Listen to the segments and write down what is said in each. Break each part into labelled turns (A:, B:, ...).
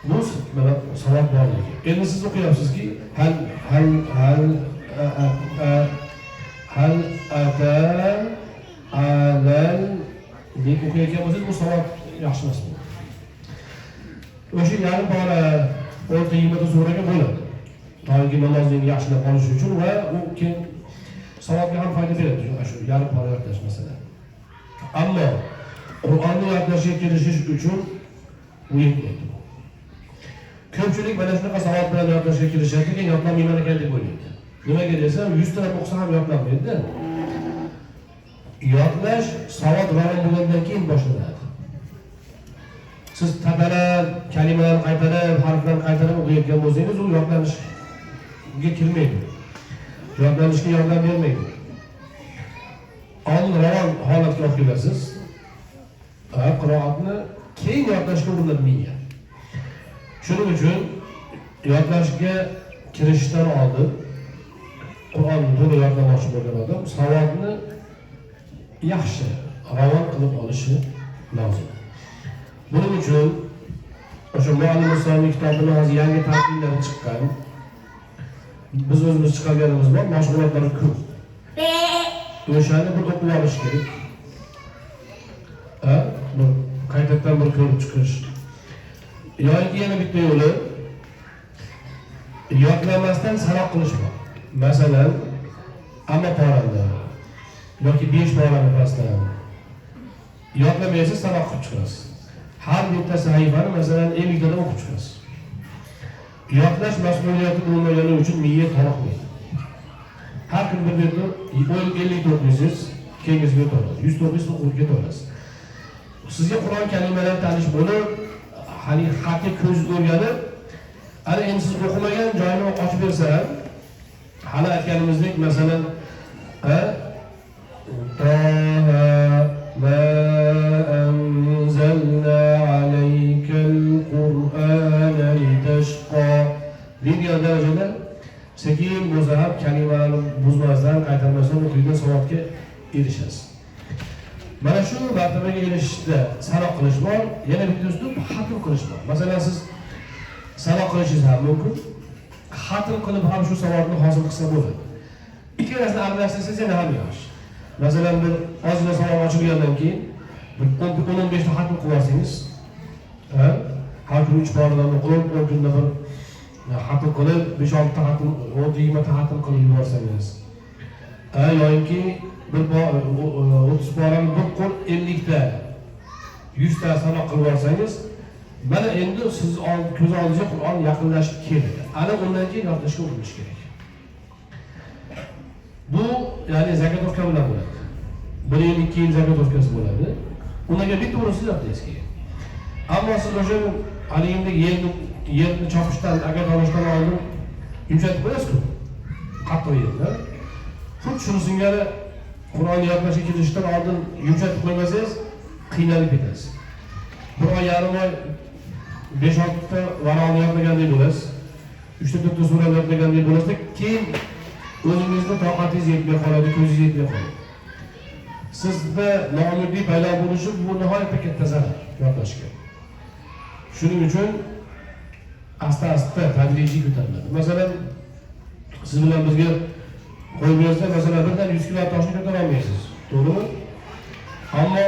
A: Bu mana savol borligi. Endi siz o'qiyapsizki hal ata alal deb o'qiyotgan bo'lsangiz bu savol yaxshi emas. O'sha yarim bora 6-20 suraga bo'ladi. Tonggi namozni yaxshilab olish uchun va u keyin savobga ham foyda beradi shu yarim bora yodlash masalan. Ammo Qur'onni yodlashga kirishish uchun u yetmaydi. Ko'pchilik mana shunaqa savol bilan yodlashga kirishadi, keyin yodlamayman ekan deb o'ylaydi. Nimaga desam, 100 ta o'qisa ham yodlanmaydi-da. Yodlash savod ravon bo'lgandan keyin boshlanadi. Siz tabaran kalimalarni qaytarib, harflarni qaytarib o'qiyotgan bo'lsangiz, u yodlanishga kirmaydi. Yodlanishga yordam bermaydi. Oldin ravon holatga olib kelasiz. Qiroatni keyin yodlashga urinadi miya. Shuning uchun yodlashga kirishdan oldin Qur'onni to'liq yodlamoqchi bo'lgan odam savodni yaxshi ravon qilib olishi lozim. Buning uchun o'sha Muallim Islomning kitobida hozir yangi tartiblar chiqqan. Biz o'zimiz chiqarganimiz bor, mashg'ulotlari ko'p. O'shani bir o'qib olish kerak. Bir qaytadan bir ko'rib chiqish. Yoki yana bitta yo'li yodlamasdan sanoq qilish bor. Masalan, amma paranda yoki 5 parani pastdan yodlamaysiz, sanoq qilib chiqasiz. Har bitta sahifani masalan 50 tadan o'qib chiqasiz. Yodlash mas'uliyati bo'lmagani uchun miya toliqmaydi. Har kun bir betni 50 ta o'qiysiz, keyingisiga o'tadi. 100 ta o'qiysiz, o'qib ketasiz. Sizga Qur'on kalimalari tanish bo'lib, hali xatga ko'z o'rganib, ana endi siz o'qimagan joyini ochib bersa, hali aytganimizdek masalan ma anzalna alaykal qur'ana litashqa degan darajada sekin bo'lsa ham kalimalarni buzmasdan, qaytarmasdan o'qiydigan savobga erishasiz. Mana shu martabaga erishishda sanoq qilish bor, yana bitta usul xatm qilish bor. Masalan, siz sanoq qilishingiz ham mumkin, xatm qilib ham shu savobni hosil qilsa bo'ladi. Ikkalasini aralashtirsangiz yana ham yaxshi. Masalan, bir ozgina savob ochilgandan keyin 10-15 ta xatm qilsangiz, har kuni 3 boridan o'qib, 10 kunda bir xatm qilib, 5-6 ta xatm, 10-20 ta xatm qilib yuborsangiz, yoki bir 30 borani bir qo'l 50 ta 100 ta sanoq qilib olsangiz, mana endi siz ko'z oldingizga Qur'on yaqinlashib keladi. Ana undan keyin yodlashga urinish kerak. Bu ya'ni zakotovka bilan bo'ladi. 1 yil 2 yil zakotovkasi bo'ladi. Ularga bitta urisiz yodlaysiz kerak. Ammo siz o'sha haligimda yerni chopishdan, agar olishdan oldin yumshatib qo'yasiz-ku. Qattiq yerda. Xuddi shuni singari Qur'onni yodlashga kirishdan oldin yumshatib qo'ymasangiz, qiynalib ketasiz. 1 oy, yarim oy 5-6 ta varaqni yodlagandek bo'lasiz. 3 ta 4 ta sura yodlagandek bo'lasiz, keyin o'zingizni toqatingiz yetmay qoladi, ko'zingiz yetmay qoladi. Sizda noumidlik paydo bo'lishi bu nihoyatda katta zarar yodlashga. Shuning uchun asta-asta tadrijiy ko'tariladi. Masalan, siz bilan bizga qo'yib bersa, masalan, birdan 100 kilo toshni ko'tara olmaysiz. To'g'rimi? Ammo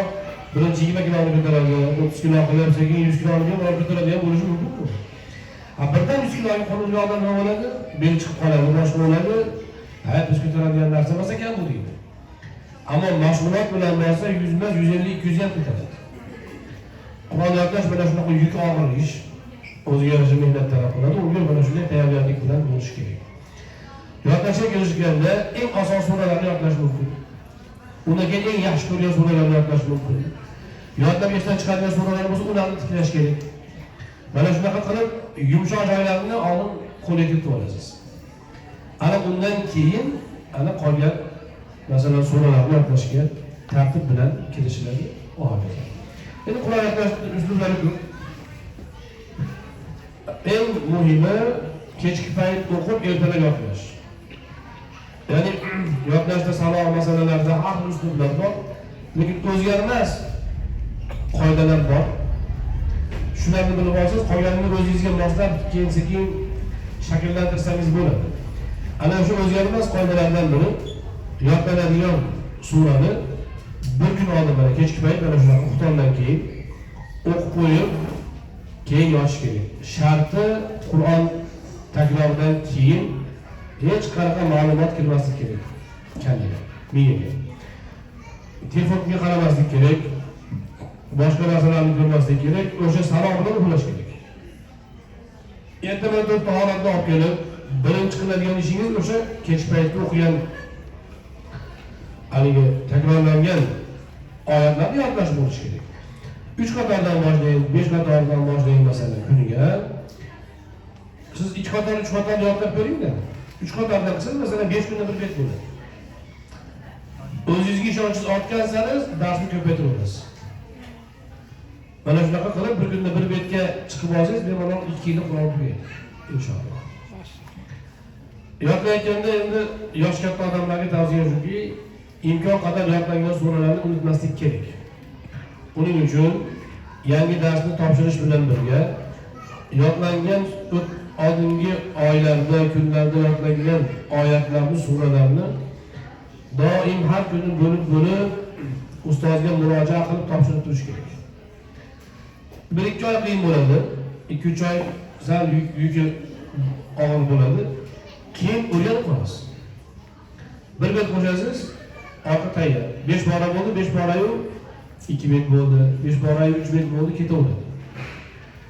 A: birinchi 20 kiloni ko'taradi, 30 kilo qilib, sekin 100 kiloni olib ko'taradigan bo'lishi mumkin-ku. Birdan 100 kiloga qo'lga olgan nima bo'ladi? Bel chiqib qoladi, boshqa bo'ladi. Biz ko'taradigan narsa emas ekan bu deydi. Ammo mashg'ulot bilan narsa 100 emas, 150, 200 ham ko'taradi. Qur'on yodlash mana shunaqa yuk og'ir ish. O'ziga yarasha mehnat talab qiladi. Unga mana shunday tayyorgarlik bilan bo'lish kerak. Yodlashga kirishganda eng oson suralarni yodlash mumkin. Undan keyin eng yaxshi ko'rgan suralarni yodlash mumkin. Yodlab esdan chiqadigan suralar bo'lsa, ularni tiklash kerak. Mana shunaqa qilib, yumshoq joylarini oldin qo'lga kiritib olasiz. Ana undan keyin ana qolgan masalan suralarni yodlashga tartib bilan kirishiladi. Endi Qur'on yodlash uslublari ko'p. Eng muhimi kechki payt o'qib, ertalab yodlash. Ya'ni yodlashda saloq masalalarda har xil uslublar bor, lekin o'zgarmas qoidalar bor. shularni bilib olsangiz, qolganini o'zingizga moslab keyin sekin shakllantirsangiz bo'ladi. Ana o'sha o'zgarmas qoidalardan biri yodlanadigan surani bir kun oldin mana kechki payt mana shunaqa xuftondan keyin o'qib qo'yib, keyin yotish kerak. Sharti Qur'on takroridan keyin hech qanaqa ma'lumot kirmaslik kerak. Kalliga, miyaga. Telefonga qaramaslik kerak. Boshqa narsalarni ko'rmaslik kerak. O'sha salom bilan uxlash kerak. Ertaman turib tahoratni olib kelib, birinchi qiladigan ishingiz o'sha kech paytda o'qigan haligi takrorlangan oyatlarni yodlash bo'lishi kerak. 3 qatordan boshlaying, 5 qatordan boshlaying masalan kuniga. Siz 2 qator, 3 qator yodlab ko'ring-da. 3 qatordan qilsangiz masalan 5 kunda bir bet bo'ladi. O'zingizga ishonchingiz ortgan sari darsni ko'paytiraverasiz. Mana shunaqa qilib bir kunda bir betga chiqib olsangiz, bemalol 2 yilda Qur'on o'qiydi inshaalloh. Yodlayotganda endi yosh katta odamlarga tavsiya shuki, imkon qadar yodlangan suralarni unutmaslik kerak. Buning uchun yangi darsni topshirish bilan birga yodlangan oldingi oylarda, kunlarda yodlangan oyatlarni, suralarni doim har kuni bo'lib ustozga murojaat qilib topshirib turish kerak. 1-2 oy qiyin bo'ladi, 2-3 oy sal yuki og'ir bo'ladi. Keyin o'rganib qolasiz. Bir bet qo'shasiz, orqa tayyor. 5 bora bo'ldi, 5 bora-yu 2 bet bo'ldi, 5 bora-yu 3 bet bo'ldi, ketaveradi.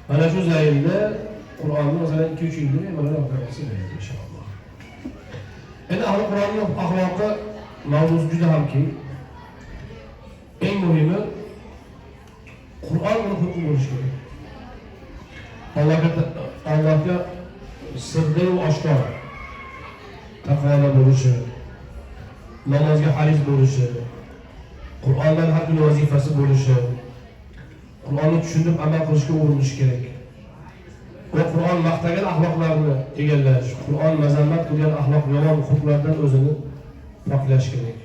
A: Mana shu zaylda Qur'onni masalan 2-3 yilda mana o'qiysiz inshaalloh. Endi ahli Qur'onning axloqi mavzusi juda ham keng. Eng muhimi Qur'on uni hukm bo'lishi kerak. Allohga sirda va oshkor taqvoda bo'lishi, namozga haris bo'lishi, Qur'ondan har kuni vazifasi bo'lishi, Qur'onni tushunib amal qilishga urinish kerak. Va Qur'on maqtagan axloqlarni egallash, Qur'on mazammat qilgan axloq yomon xulqlardan o'zini poklash kerak.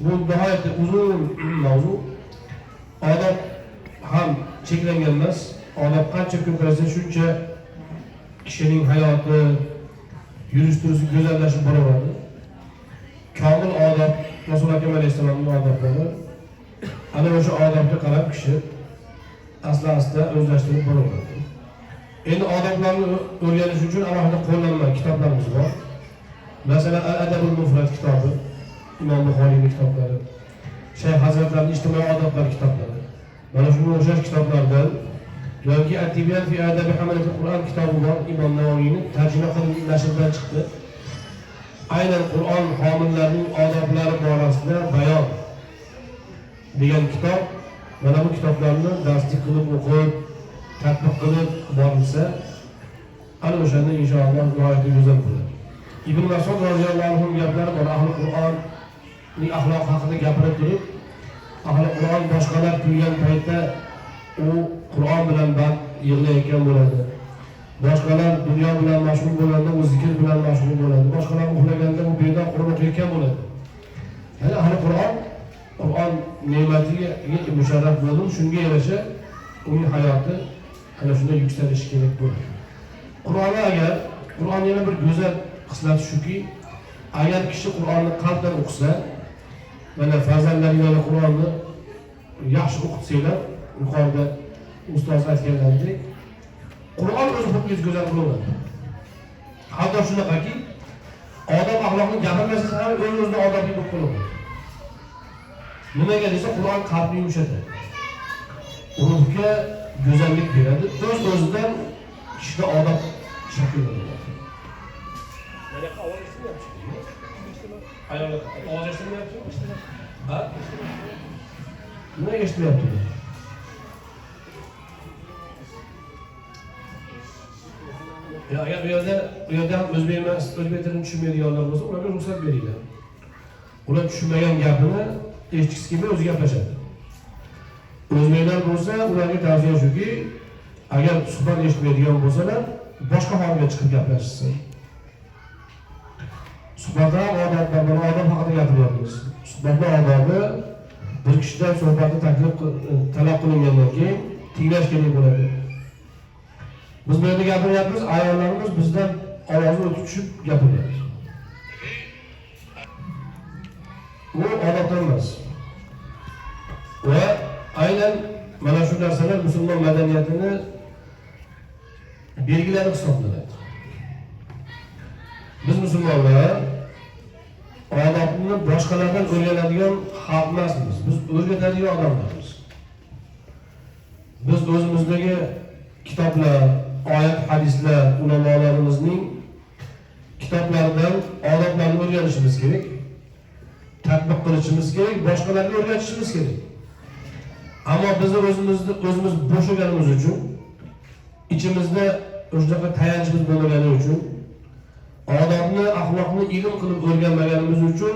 A: Bu nihoyatda uzun mavzu. Odob ham cheklangan emas. Odob qancha ko'paysa shuncha kishining hayoti, yurish-turishi go'zallashib boraveradi. Komil odob Rasululloh akram alayhisolamning odoblari. Ana o'sha odobga qarab kishi asta-asta o'zlashtirib boraveradi. Endi odoblarni o'rganish uchun alohida qo'llanma kitoblarimiz bor. Masalan, Al-Adabul Mufrad kitobi, Imom Buxoriyning kitoblari, Shayx Hazratlarning ijtimoiy odoblar kitoblari. Mana shunga o'xshash kitoblardan yoki At-Tibyan fi Adabi Hamalatul Qur'on kitobi bor, Imom Navoiyning tarjima qilingan nashrdan chiqdi. Aynan Qur'on homillarining odoblari borasida bayon degan kitob. Mana bu kitoblarni darslik qilib o'qib, tatbiq qilib borilsa, ana o'shanda inshaalloh g'oyatda go'zal bo'ladi. Ibn Mas'ud roziyallohu anhu gaplari bor, ahli Qur'onning axloqi haqida gapirib turib, ahli Qur'on boshqalar kuygan paytda u Qur'on bilan band yig'layotgan bo'ladi. Boshqalar dunyo bilan mashg'ul bo'lganda u zikr bilan mashg'ul bo'ladi. Boshqalar uxlaganda u bedan Qur'on o'qiyotgan bo'ladi. Ya'ni ahli Qur'on ne'matiga musharraf bo'ldi, shunga yarasha uning hayoti ana shunday yuksalishi kerak bo'ladi. Qur'on yana bir go'zal xislati shuki, agar kishi Qur'onni qalbdan o'qisa, mana farzandlaringizni Qur'onni yaxshi o'qitsanglar, yuqorida ustoz aytganlaridek, Qur'on o'z hukmingiz go'zal bo'ladi. Hatto shunaqaki, odob axloqni gapirmasangiz ham o'z-o'zidan odobli bo'lib qoladi. Nimaga desa, Qur'on qalbni yumshatadi. Ruhga go'zallik beradi, o'z-o'zidan kishida odob shakllanadi. Mana ovoz eshitilyapti. Ayol ovoz eshitilyapti. Ha? Nima eshitilyapti? Ya agar bu yerda ham o'zbek tilini tushunmaydiganlar bo'lsa, ularga ruxsat beringlar. Ular tushunmagan gapini eshitgisi kelmay o'zi gaplashadi. O'zbeklar bo'lsa, ularga tavsiya shuki, agar suhbat eshitmaydigan bo'lsalar, boshqa holga chiqib gaplashsin. Suhbatda odob haqida gapiryapmiz. Suhbatda odobi bir kishidan suhbatni talab qilingandan keyin tinglash kerak bo'ladi. Biz bu yerda gapiryapmiz, ayollarimiz bizdan ovozni o'tib tushib gapiryapti. Bu odatdan emas. Va aynan mana shu narsalar musulmon madaniyatini belgilari hisoblanadi. Biz musulmonlar odobni boshqalardan o'rganadigan xalq emasmiz. Biz o'rgatadigan odamlarmiz. Biz o'zimizdagi kitoblar, oyat, hadislar, ulamolarimizning kitoblaridan odoblarni o'rganishimiz kerak. Tatbiq qilishimiz kerak, boshqalarga o'rgatishimiz kerak. Ammo biz o'zimiz bo'shaganimiz uchun, ichimizda o'shaqa tayanchimiz bo'lmagani uchun, odobni, axloqni ilm qilib o'rganmaganimiz uchun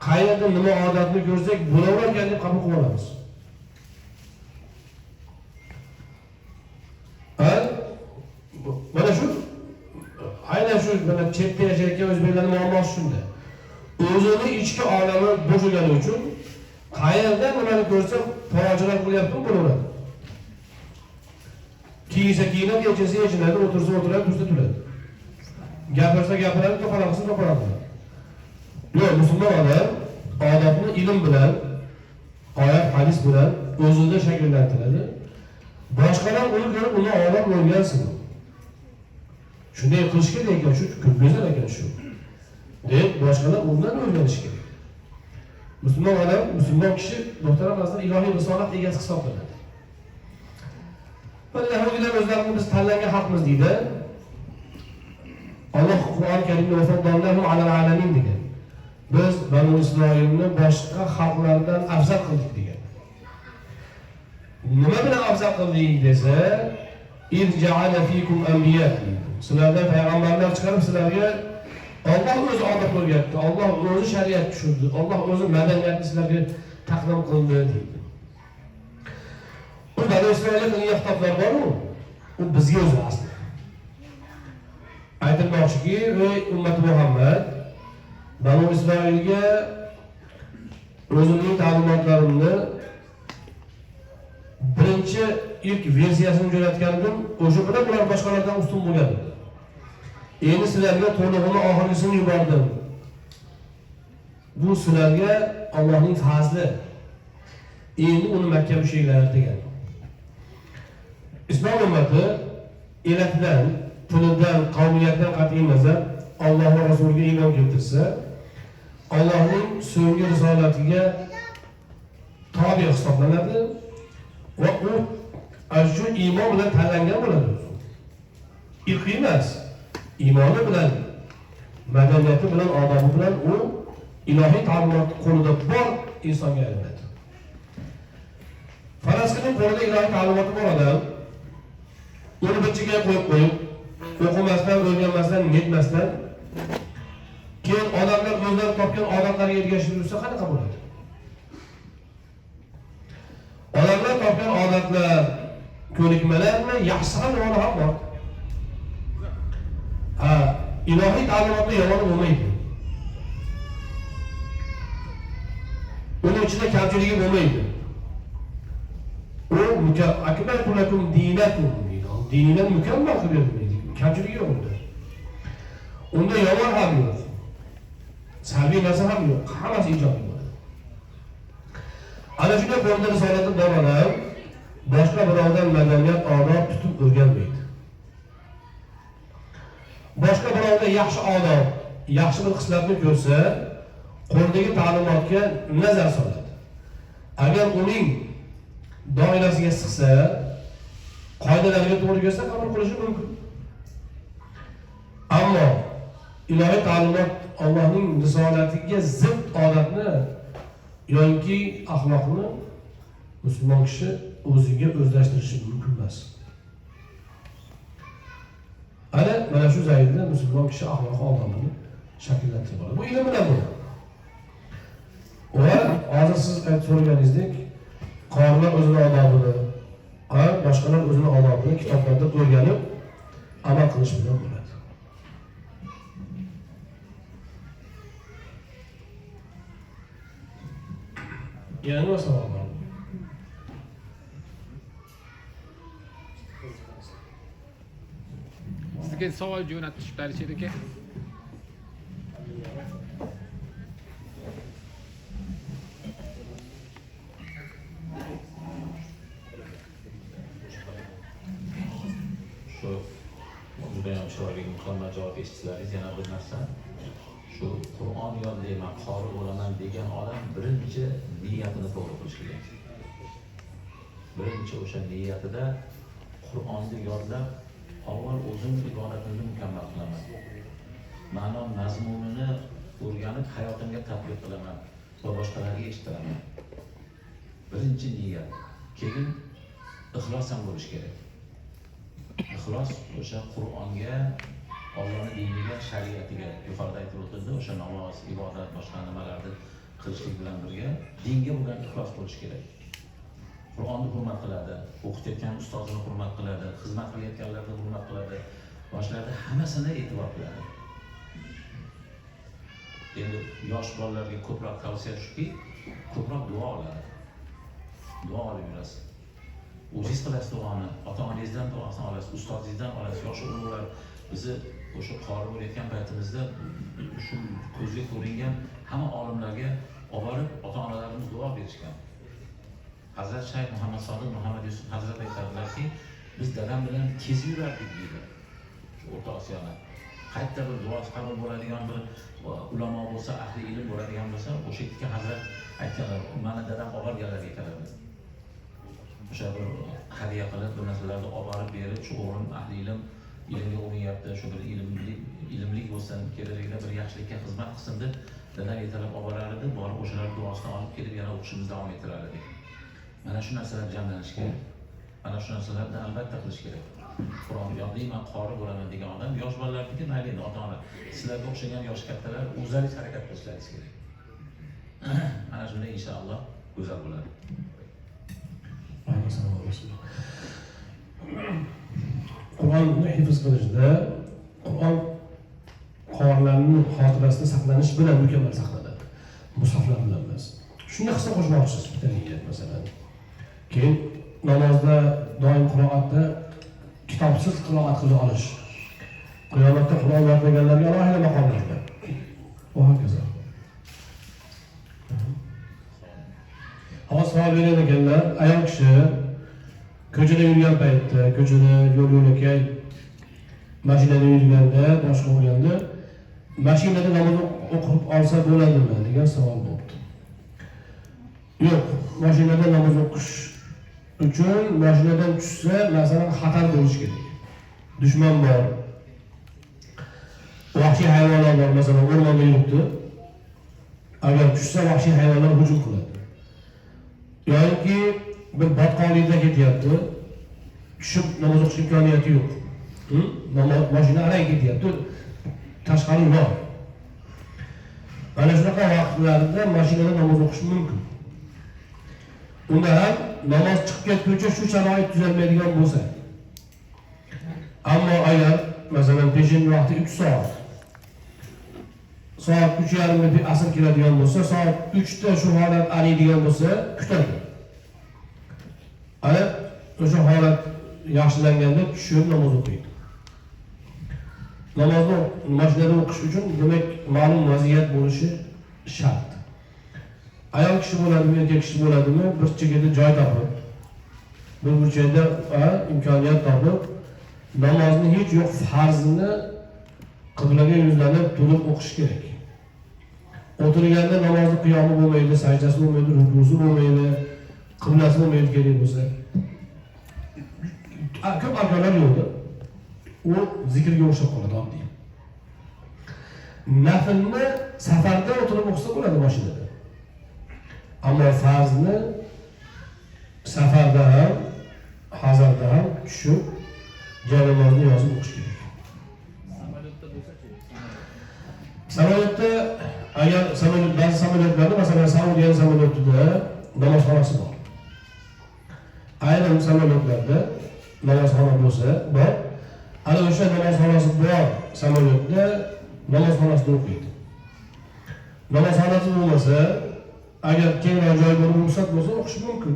A: qayerda nima odatni ko'rsak, bo'lavergan deb qabul qilib olamiz. Mana shu aynan shu mana chetda yashayotgan o'zbeklarning muammosi shunda. O'zini ichki olami bo'shagani uchun qayerda nimani ko'rsa falochilar qilyapti, bo'laveradi. Kiysa kiyinadi, yechsa yechinadi, o'tirsa o'tiradi, tursa turadi. Gapirsa gapiradi, to'qolaqsa to'qoladi. Yo'q, musulmon odam odobni ilm bilan, oyat, hadis bilan o'zida shakllantiradi. Boshqalar uni ko'rib, uni odob o'rgansin. Shunday qilish kerak ekan, shu go'zal ekan shu. deb boshqalar undan o'rganish kerak. Musulmon odam, musulmon kishi muhtaram azizlar ilohiy risolat egasi hisoblanadi. Mana yahudilar o'zlarini biz tanlangan xalqmiz deydi. Alloh Qur'on Karimda vafaddallahu alal alamin degan. Biz Banu Isroilni boshqa xalqlardan afzal qildik degan. Nima bilan afzal qildik desa, irja'ala fikum anbiya. Sizlardan payg'ambarlar chiqarib sizlarga Alloh o'zi odob o'rgatdi, Alloh o'zi shariat tushirdi, Alloh o'zi madaniyatni sizlarga taqdim qildi deydi. Bu Banu Isroilning kitoblar bor-ku, u bizga o'zi asli. Aytilmoqchiki, ey ummat Muhammad, Banu Isroilga o'zimning ta'limotlarimni birinchi ilk versiyasini jo'natgandim, o'sha bilan ular boshqalardan ustun bo'lgan. Endi sizlarga to'lig'ini oxirgisini yubordim. Bu sizlarga Allohning fazli. Endi uni Makka mushriklari degan. Islom ummati elatidan, tilidan, qavmiyatdan qat'iy nazar Alloh va Rasuliga iymon keltirsa, Allohning so'nggi risolatiga tobe hisoblanadi va u shu iymon bilan tanlangan bo'ladi. Irqiy emas. İmanı bilan, madaniyati bilan, odobi bilan u ilohiy ta'limot qo'lida bor insonga aylanadi. Falastinning qo'lida ilohiy ta'limoti bor odam uni bir chekkaga qo'yib, o'qimasdan, o'rganmasdan, netmasdan keyin odamlar o'zlari topgan odatlarga ergashib yursa qanaqa bo'ladi? Odamlar topgan odatlar, ko'nikmalarni yaxshi ham yomoni ham bor. İlahi ta'limotda yomoni bo'lmaydi. Uning ichida kamchiligi bo'lmaydi. U akmaltu lakum dinakum. Dinini mukammal qilib berdi. Kamchiligi yo'q unda. Unda yomon ham yo'q. Salbiy narsa ham yo'q. Hammasi ijobiy bo'ladi. Ana shunday qo'lda risolatni davolan boshqa birovdan madaniyat, odob tutib o'rganmaydi. Boshqa birovda yaxshi odob, yaxshi bir xislatni ko'rsa, qo'ldagi ta'limotga nazar soladi. Agar uning doirasiga sig'sa, qoidalarga to'g'ri kelsa, qabul qilishi mumkin. Ammo ilohiy ta'limot Allohning risolatiga zid odatni yoki axloqni musulmon kishi o'ziga o'zlashtirishi mumkin emas. Mana shu zaylda musulmon kishi axloq odamini shakllantirib oladi. Bu ilm bilan bo'ladi. Va hozir siz so'raganingizdek, qorilar o'zini odobini, boshqalar o'zini odobini kitoblarda o'rganib amal qilish bilan bo'ladi. Yana nima savol bor?
B: sizga savol jo'natishiblar aka.
C: Shu judayam chiroyli mukammal javob eshitdilaringiz. Yana bir narsa, shu Qur'on yodlayman, qori bo'laman degan odam birinchi niyatini to'g'ri qilish kerak. Birinchi o'sha niyatida Qur'onni yodlab, avval o'zim ibodatimni mukammal qilaman. Ma'no mazmunini o'rganib hayotimga tatbiq qilaman va boshqalarga eshittiraman. Birinchi niyat. Keyin ixlos ham bo'lish kerak. Ixlos o'sha Qur'onga, Allohning diniga, shariatiga, yuqorida aytib o'tildi, o'sha namoz, ibodat, boshqa nimalarni qilishlik bilan birga dinga bo'lgan ixlos bo'lish kerak. Qur'onni hurmat qiladi, o'qitayotgan ustozini hurmat qiladi, xizmat qilayotganlarni hurmat qiladi, boshlarda hammasini e'tibor qiladi. Endi yosh bolalarga ko'proq tavsiya shuki, ko'proq duo oladi. Duo olib yurasiz. O'zingiz qilasiz duoni, ota-onangizdan duosini olasiz, ustozingizdan olasiz. Yosh ulug'lar bizni o'sha qori bo'layotgan paytimizda shu ko'zga ko'ringan hamma olimlarga olib borib ota-onalarimiz duo berishgan. Hazrat Shayx Muhammad Sodiq Muhammad Yusuf Hazrat aytadilarki, biz dadam bilan kezib yurardik deydi. Shu O'rta Osiyoni. Qayerda bir duosi qabul bo'ladigan bir ulamo bo'lsa, ahli ilm bo'ladigan bo'lsa, o'sha yerga Hazrat aytganlar, mani dadam olib borganlar ekanlar. O'sha bir hadiya qilib, bu narsalarni olib borib berib, shu o'g'lim ahli ilmga o'rganyapti, shu bir ilmli bo'lsin, kelajakda bir yaxshilikka xizmat qilsin deb dadam yetalab olib borar edi, borib o'shalar duosini olib kelib yana o'qishimizni davom ettirar edik. Mana shu narsalar jamlanish kerak. Mana shu narsalarni albatta qilish kerak. Qur'on yodlayman, qori bo'laman degan odam, yosh bolalarniki mayli endi ota-ona, sizlarga o'xshagan yosh kattalar o'zlaringiz harakat qilishlaringiz kerak. Mana shunda inshaalloh go'zal bo'ladi.
A: Qur'onni hifz qilishda Qur'on qorilarning xotirasida saqlanish bilan mukammal saqlanadi. Mushaflar bilan emas. Shunga hissa qo'shmoqchisiz bitta niyat masalan. Keyin namozda doim qiroatda kitobsiz qiroat qila olish. Qiyomatda Qur'on yodlaganlarga alohida maqomlar. Va hokazo. Hozir savol berar ekanlar, ayol kishi ko'chada yurgan paytda, ko'chada yo'l-yo'lakay mashinada yurganda, boshqa bo'lganda mashinada namoz o'qib olsa bo'ladimi degan savol bo'ldi. Yo'q, mashinada namoz o'qish uchun mashinadan tushsa, masalan, xatar bo'lishi kerak. Dushman bor. Vahshiy hayvonlar bor, masalan, o'rmonda yuribdi. Agar tushsa, vahshiy hayvonlar hujum qiladi. Yoki bir botqonlikda ketyapti, tushib namoz o'qish imkoniyati yo'q. Mashina arang ketyapti, tashqari yo'q. Mana shunaqa vaqtlarda mashinada namoz o'qish mumkin. Unda ham namoz chiqib ketguncha shu sharoit tuzalmaydigan bo'lsa. Ammo agar masalan peshin vaqti 3 soat. Soat 3:30 da asr keladigan bo'lsa, soat 3 da shu holat ariydigan bo'lsa, kutadi. Ana o'sha holat yaxshilanganda tushib namoz o'qiydi. Namozni mashinada o'qish uchun demak ma'lum vaziyat bo'lishi shart. Ayol kishi bo'ladimi, erkak kishi bo'ladimi, bir chekada joy topib, bir burchakda imkoniyat topib, namozni hech yo'q farzini qiblaga yuzlanib turib o'qish kerak. O'tirganda namozni qiyomi bo'lmaydi, sajdasi bo'lmaydi, rukusi bo'lmaydi, qiblasi bo'lmaydi kerak bo'lsa. Ko'p arkonlar yo'qdi. U zikrga o'xshab qoladi oddiy. Naflni safarda o'tirib o'qisa bo'ladi mashinada. Ammo farzni safarda ham, hazarda ham tushib, joy namozni yozib o'qish kerak. Samolyotda agar ba'zi samolyotlarda, masalan, Saudiya samolyotida namozxonasi bor. Ayrim samolyotlarda namozxona bo'lsa, bor. Ana o'sha namozxonasi bor samolyotda namozxonasida o'qiydi. Namozxonasi bo'lmasa, agar kengroq joy bo'lib ruxsat bo'lsa, o'qish mumkin.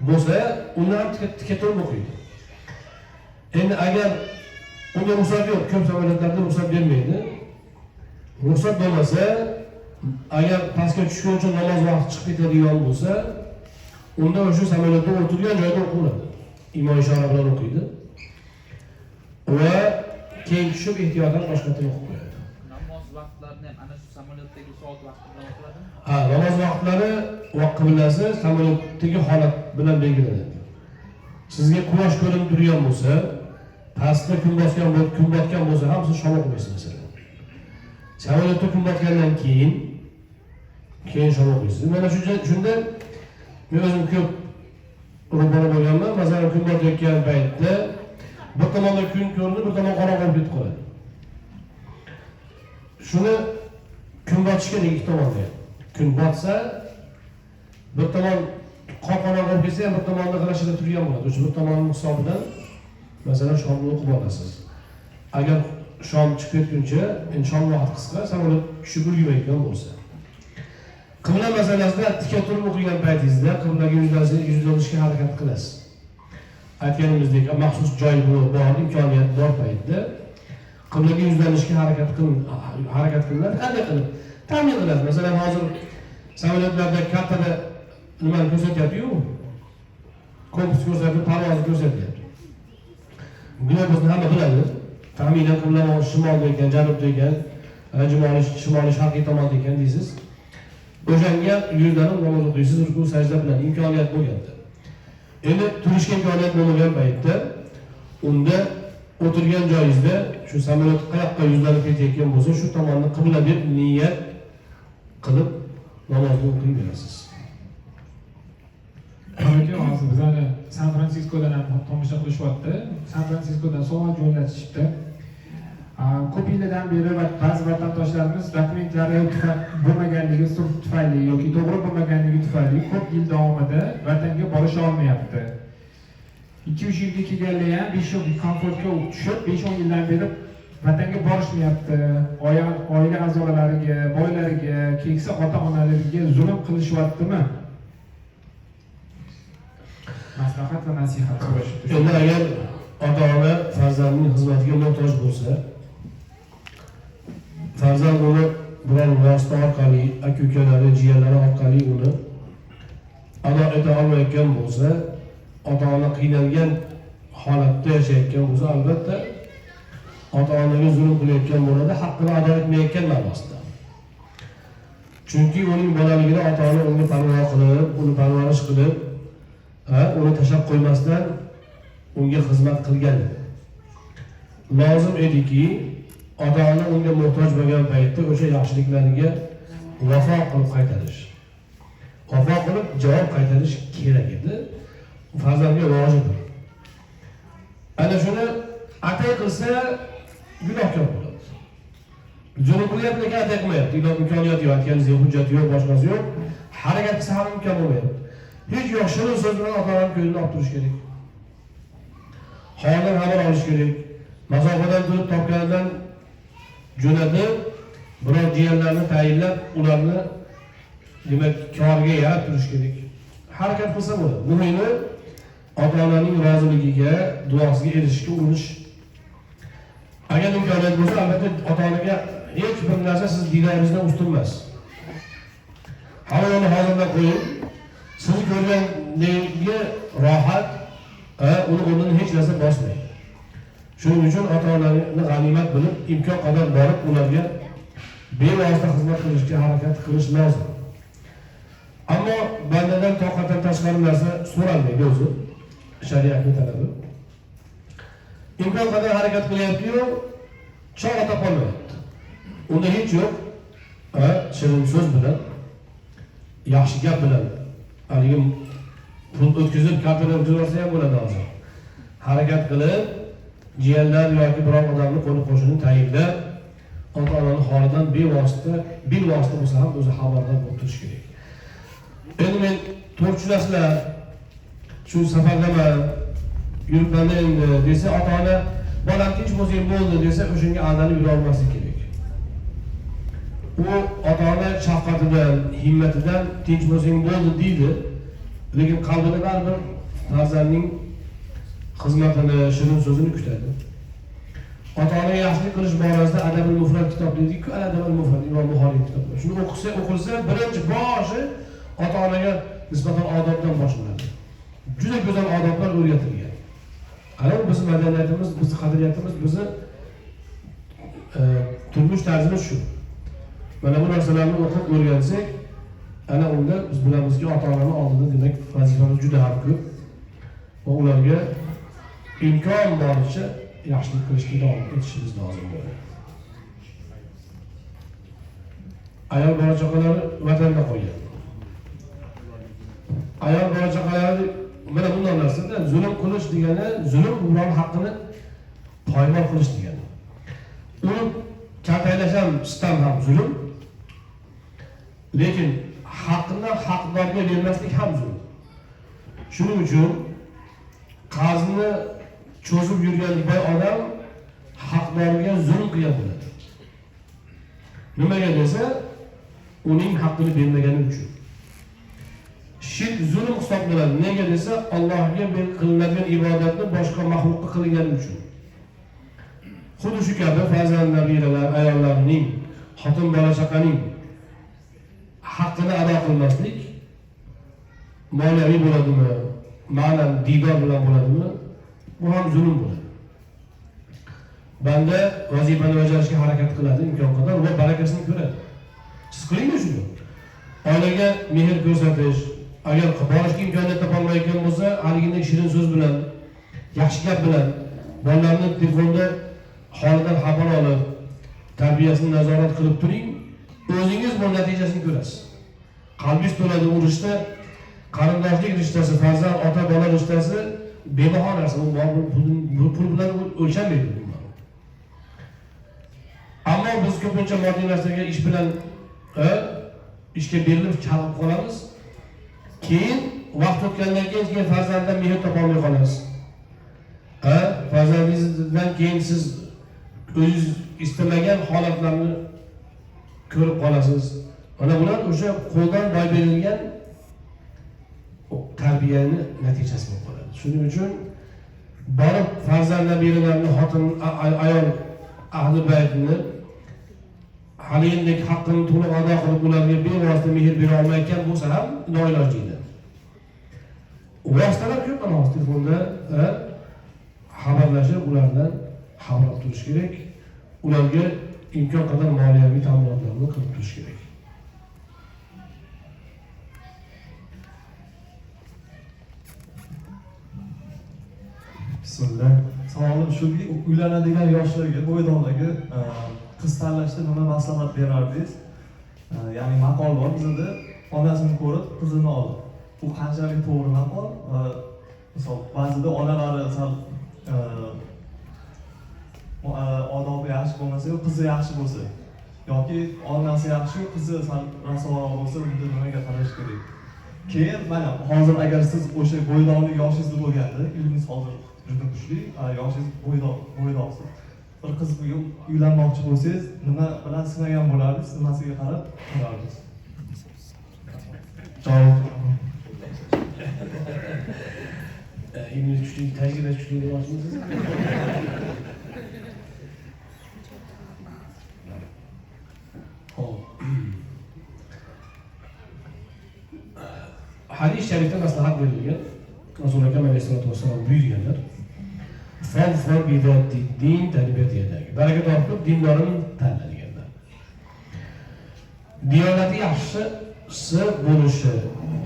A: Bo'lsa, undan tika turib o'qiydi. Endi agar Unga ruxsat yo'q, ko'p samolyotlarda ruxsat bermaydi. Ruxsat bo'lmasa, agar pastga tushgan uchun namoz vaqti chiqib ketadigan bo'lsa, unda o'sha samolyotda o'tirgan joyda o'qiladi. Imom ishora bilan o'qiydi. Va keyin tushib ehtiyotan boshqatdan o'qib qo'yadi.
B: Namoz vaqtlarini ham ana shu samolyotdagi soat vaqti bilan o'qiladimi?
A: Ha, namoz vaqtlari qiblasi samolyotdagi holat bilan belgilanadi. Sizga quyosh ko'rinib turgan bo'lsa, pastda kun botgan bo'lsa ham siz shom o'qiysiz masalan. Samolyotda kun botgandan keyin shom o'qiysiz. Mana shunda men o'zim ko'p ro'bara bo'lganman. Masalan, kun botayotgan paytda bir tomonda kun ko'rinib, bir tomon qorong'i bo'lib ketib qoladi. Shuni kun botishga ikki tomonda. Kun botsa, bir tomon qop-qorong'i bo'lib ketsa ham bir tomonda g'ilashida turgan bo'ladi. O'sha bir tomonning hisobidan masalan shomni o'qib olasiz. Agar shom chiqib ketguncha, endi shom vaqti qisqa, samolyot tushib ulgurmaydigan bo'lsa. Qibla masalasida tika turib o'qigan paytingizda qiblaga yuzlanishga harakat qilasiz. Aytganimizdek, maxsus joy bor, imkoniyat bor paytda qiblaga yuzlanishga harakat qilinadi. Qanday qilib? Ta'min qiladi. Masalan, hozir samolyotlarda kartada nimani ko'rsatyapti-yu? Kompas ko'rsatib, parvozni ko'rsatyapti. Globusni hamma biladi. Taxminan qibla shimolda ekan, janubda ekan, shimoliy sharqiy tomonda ekan deysiz. O'shanga yuzlanib namoz o'qiysiz, ruku sajda bilan imkoniyat bo'lganda. Endi turishga imkoniyat bo'lmagan paytda unda o'tirgan joyingizda shu samolyot qayoqqa yuzlanib ketayotgan bo'lsa, shu tomonni qibla deb niyat qilib namozni o'qiyverasiz.
D: Hozir bizlarni San Fransiskodan ham tomosha qilishyapti. San Fransiskodan savol jo'natishibdi. Ko'p yillardan beri ba'zi vatandoshlarimiz dokumentlari bo'lmaganligi tufayli yoki to'g'ri bo'lmaganligi tufayli ko'p yil davomida vatanga borisha olmayapti. 2-3 yilga kelganlar ham 5 yil komfortga tushib, 5-10 yildan beri vatanga borishmayapti. Oila a'zolariga, boylariga, keksa ota-onalariga zulm qilishyaptimi? Maslahat va nasihat so'rashibdi.
A: Endi agar ota-ona farzandining xizmatiga muhtoj bo'lsa, farzand uni biror vosita orqali, aka-ukalari, jiyanlari orqali uni ado eta olmayotgan bo'lsa, ota-ona qiynalgan holatda yashayotgan bo'lsa, albatta ota-onaga zulm qilayotgan bo'ladi, haqqini ado etmayotgan ma'nosida. Chunki uning bolaligida ota-ona unga parvo qilib, uni parvarish qilib, uni tashlab qo'ymasdan unga xizmat qilgan edi. Lozim ediki, ota-ona unga muhtoj bo'lgan paytda o'sha yaxshiliklariga vafo qilib qaytarish. Vafo qilib javob qaytarish kerak edi. Farzandga vojibdir. Ana shuni atay qilsa gunohkor bo'ladi. Zulm qilyapti lekin atay qilmayapti. Imkoniyati yo'q, aytganingizdek hujjati yo'q, boshqasi yo'q. Harakat qilsa ham imkon bo'lmayapti. Hech yo'q, shirin so'z bilan ota-onaning ko'nglini olib turish kerak. Holidan xabar olish kerak. Masofadan turib topganidan jo'natib, biror jiyanlarni tayinlab, ularni demak koriga yarab turish kerak. Harakat qilsa bo'ladi. Muhimi ota-onaning roziligiga, duosiga erishishga urinish. Agar imkoniyat bo'lsa, albatta ota-onaga hech bir narsa siz dinoringizdan ustun emas. Havoni hozirdan qo'ying. Siz ko'rgandagi rohat, uni o'rnini hech narsa bosmaydi. Shuning uchun ota-onani g'animat bilib, imkon qadar borib ularga bevosita xizmat qilishga harakat qilish lozim. Ammo bandadan toqatdan tashqari narsa so'ralmaydi o'zi. Shariatning talabi. Imkon qadar harakat qilyapti-yu, chog'i topolmayapti. Unda hech yo'q, shirin so'z bilan, yaxshi gap bilan, haligi pul o'tkazib, kartadan o'tkazib ham bo'ladi hozir. Harakat qilib, jiyanlar yoki biror odamni qo'ni qo'shini tayinlab, ota-onaning holidan bevosita bo'lsa ham o'zi xabardor bo'lib turish kerak. Endi men to'g'ri tushunasizlar, shu safardaman, yuribman endi desa, ota-ona bolam tinch bo'lsang bo'ldi desa, o'shanga aldanib yura olmaslik kerak. U ota-ona shafqatidan, himmatidan tinch bo'lsang bo'ldi deydi, lekin qalbida baribir farzandning xizmatini, shirin so'zini kutadi. ota-onaga yaxshilik qilish borasida Adabul Mufrad kitob dedik-ku, Adabul Mufrad Imom Buxoriy kitobi. Shuni o'qilsa, birinchi boshi ota-onaga nisbatan odobdan boshlanadi. Juda go'zal odoblar o'rgatilgan. Qarang, bizning madaniyatimiz, bizning qadriyatimiz, bizning turmush tarzimiz shu. Mana bu narsalarni o'qib o'rgansak, ana unda biz bilamizki, ota-onani oldida demak vazifamiz juda ham ko'p. Va ularga imkon boricha yaxshilik qilishga davom etishimiz lozim bo'ladi. Ayol bola-chaqalari vatanda qolgan. Ayol bola-chaqalari mana bunday narsada zulm qilish degani, zulm ular haqqini poymol qilish degani. Uni kaltaylash ham sitam ham zulm. Lekin haqqini haqdorga bermaslik ham zulm. Shuning uchun qarzini cho'zib yurgan boy odam haqdorga zulm qilgan bo'ladi. Nimaga desa, uning haqqini bermagani uchun. Shirk zulm hisoblanadi. Nega desa, Allohga qilinadigan ibodatni boshqa maxluqqa qilgani uchun. Xuddi shu kabi farzand nabiralar, ayollarning, xotin bola-chaqaning haqqini ado qilmaslik moliyaviy bo'ladimi, ma'nan didor bilan bo'ladimi, bu ham zulm bo'ladi. Banda vazifani bajarishga harakat qiladi imkon qadar va barakasini ko'radi. Siz qiling shuni. Oilaga mehr ko'rsatish, agar borishga imkoniyat topolmayotgan bo'lsa, haligidek shirin so'z bilan, yaxshi gap bilan bolalarni telefonda holidan xabar olib, tarbiyasini nazorat qilib turing. O'zingiz bu natijasini ko'rasiz. Qalbingiz to'ladi urushda, qarindoshlik rishtasi, farzand ota-bola rishtasi bebaho narsa, bu pul bilan o'lchanmaydi. Ammo biz ko'pincha moddiy narsaga ish bilan ishga berilib chalib qolamiz. Keyin vaqt o'tgandan keyin farzanddan mehr topolmay qolasiz. Farzandingizdan keyin siz o'zingiz istamagan holatlarni ko'rib qolasiz. Mana bular o'sha qo'ldan boy berilgan tarbiyani natijasi bo'lib qoladi. Shuning uchun borib farzand nabiralarni, xotin, ayol ahli baytni haliyindek haqqini to'liq ado qilib ularga bevosita mehr bera olmayotgan bo'lsa ham noiloj deydi. Vositalar ko'p, ana telefonda xabarlashib, ulardan xabar olib turish kerak. Ularga imkon qadar moliyaviy ta'minotlarni qilib turish kerak.
E: Bismillah. Savolim shuki, uylanadigan yoshlarga, bo'ydonlarga qiz tanlashda nima maslahat berardingiz? Ya'ni maqol bor bizda, onasini ko'rib qizini ol. Bu qanchalik to'g'ri maqol? Misol ba'zida onalari sal odobi yaxshi bo'lmasa, qizi yaxshi bo'lsa, yoki onasi yaxshi, qizi sal rasvolar bo'lsa, bunda nimaga qarash kerak? Keyin mana hozir agar siz o'sha bo'ydonlik yoshingizda bo'lganda, ilmingiz hozir juda kuchli, yoshingiz bo'ydoqsiz. Bir qiz uylanmoqchi bo'lsangiz, nima bilan sinagan bo'lardingiz, nimasiga qarab qilardingiz? Javob.
A: İngiliz kuchli, tajriba kuchli demoqchimisiz? Hadis sharifda maslahat berilgan. Rasululloh alayhisolatu vasallam buyurganlar. Fazfar bidati din tarbiyatidagi. Baraka topib dindorini tanla deganlar. Diyonati yaxshisi bo'lishi,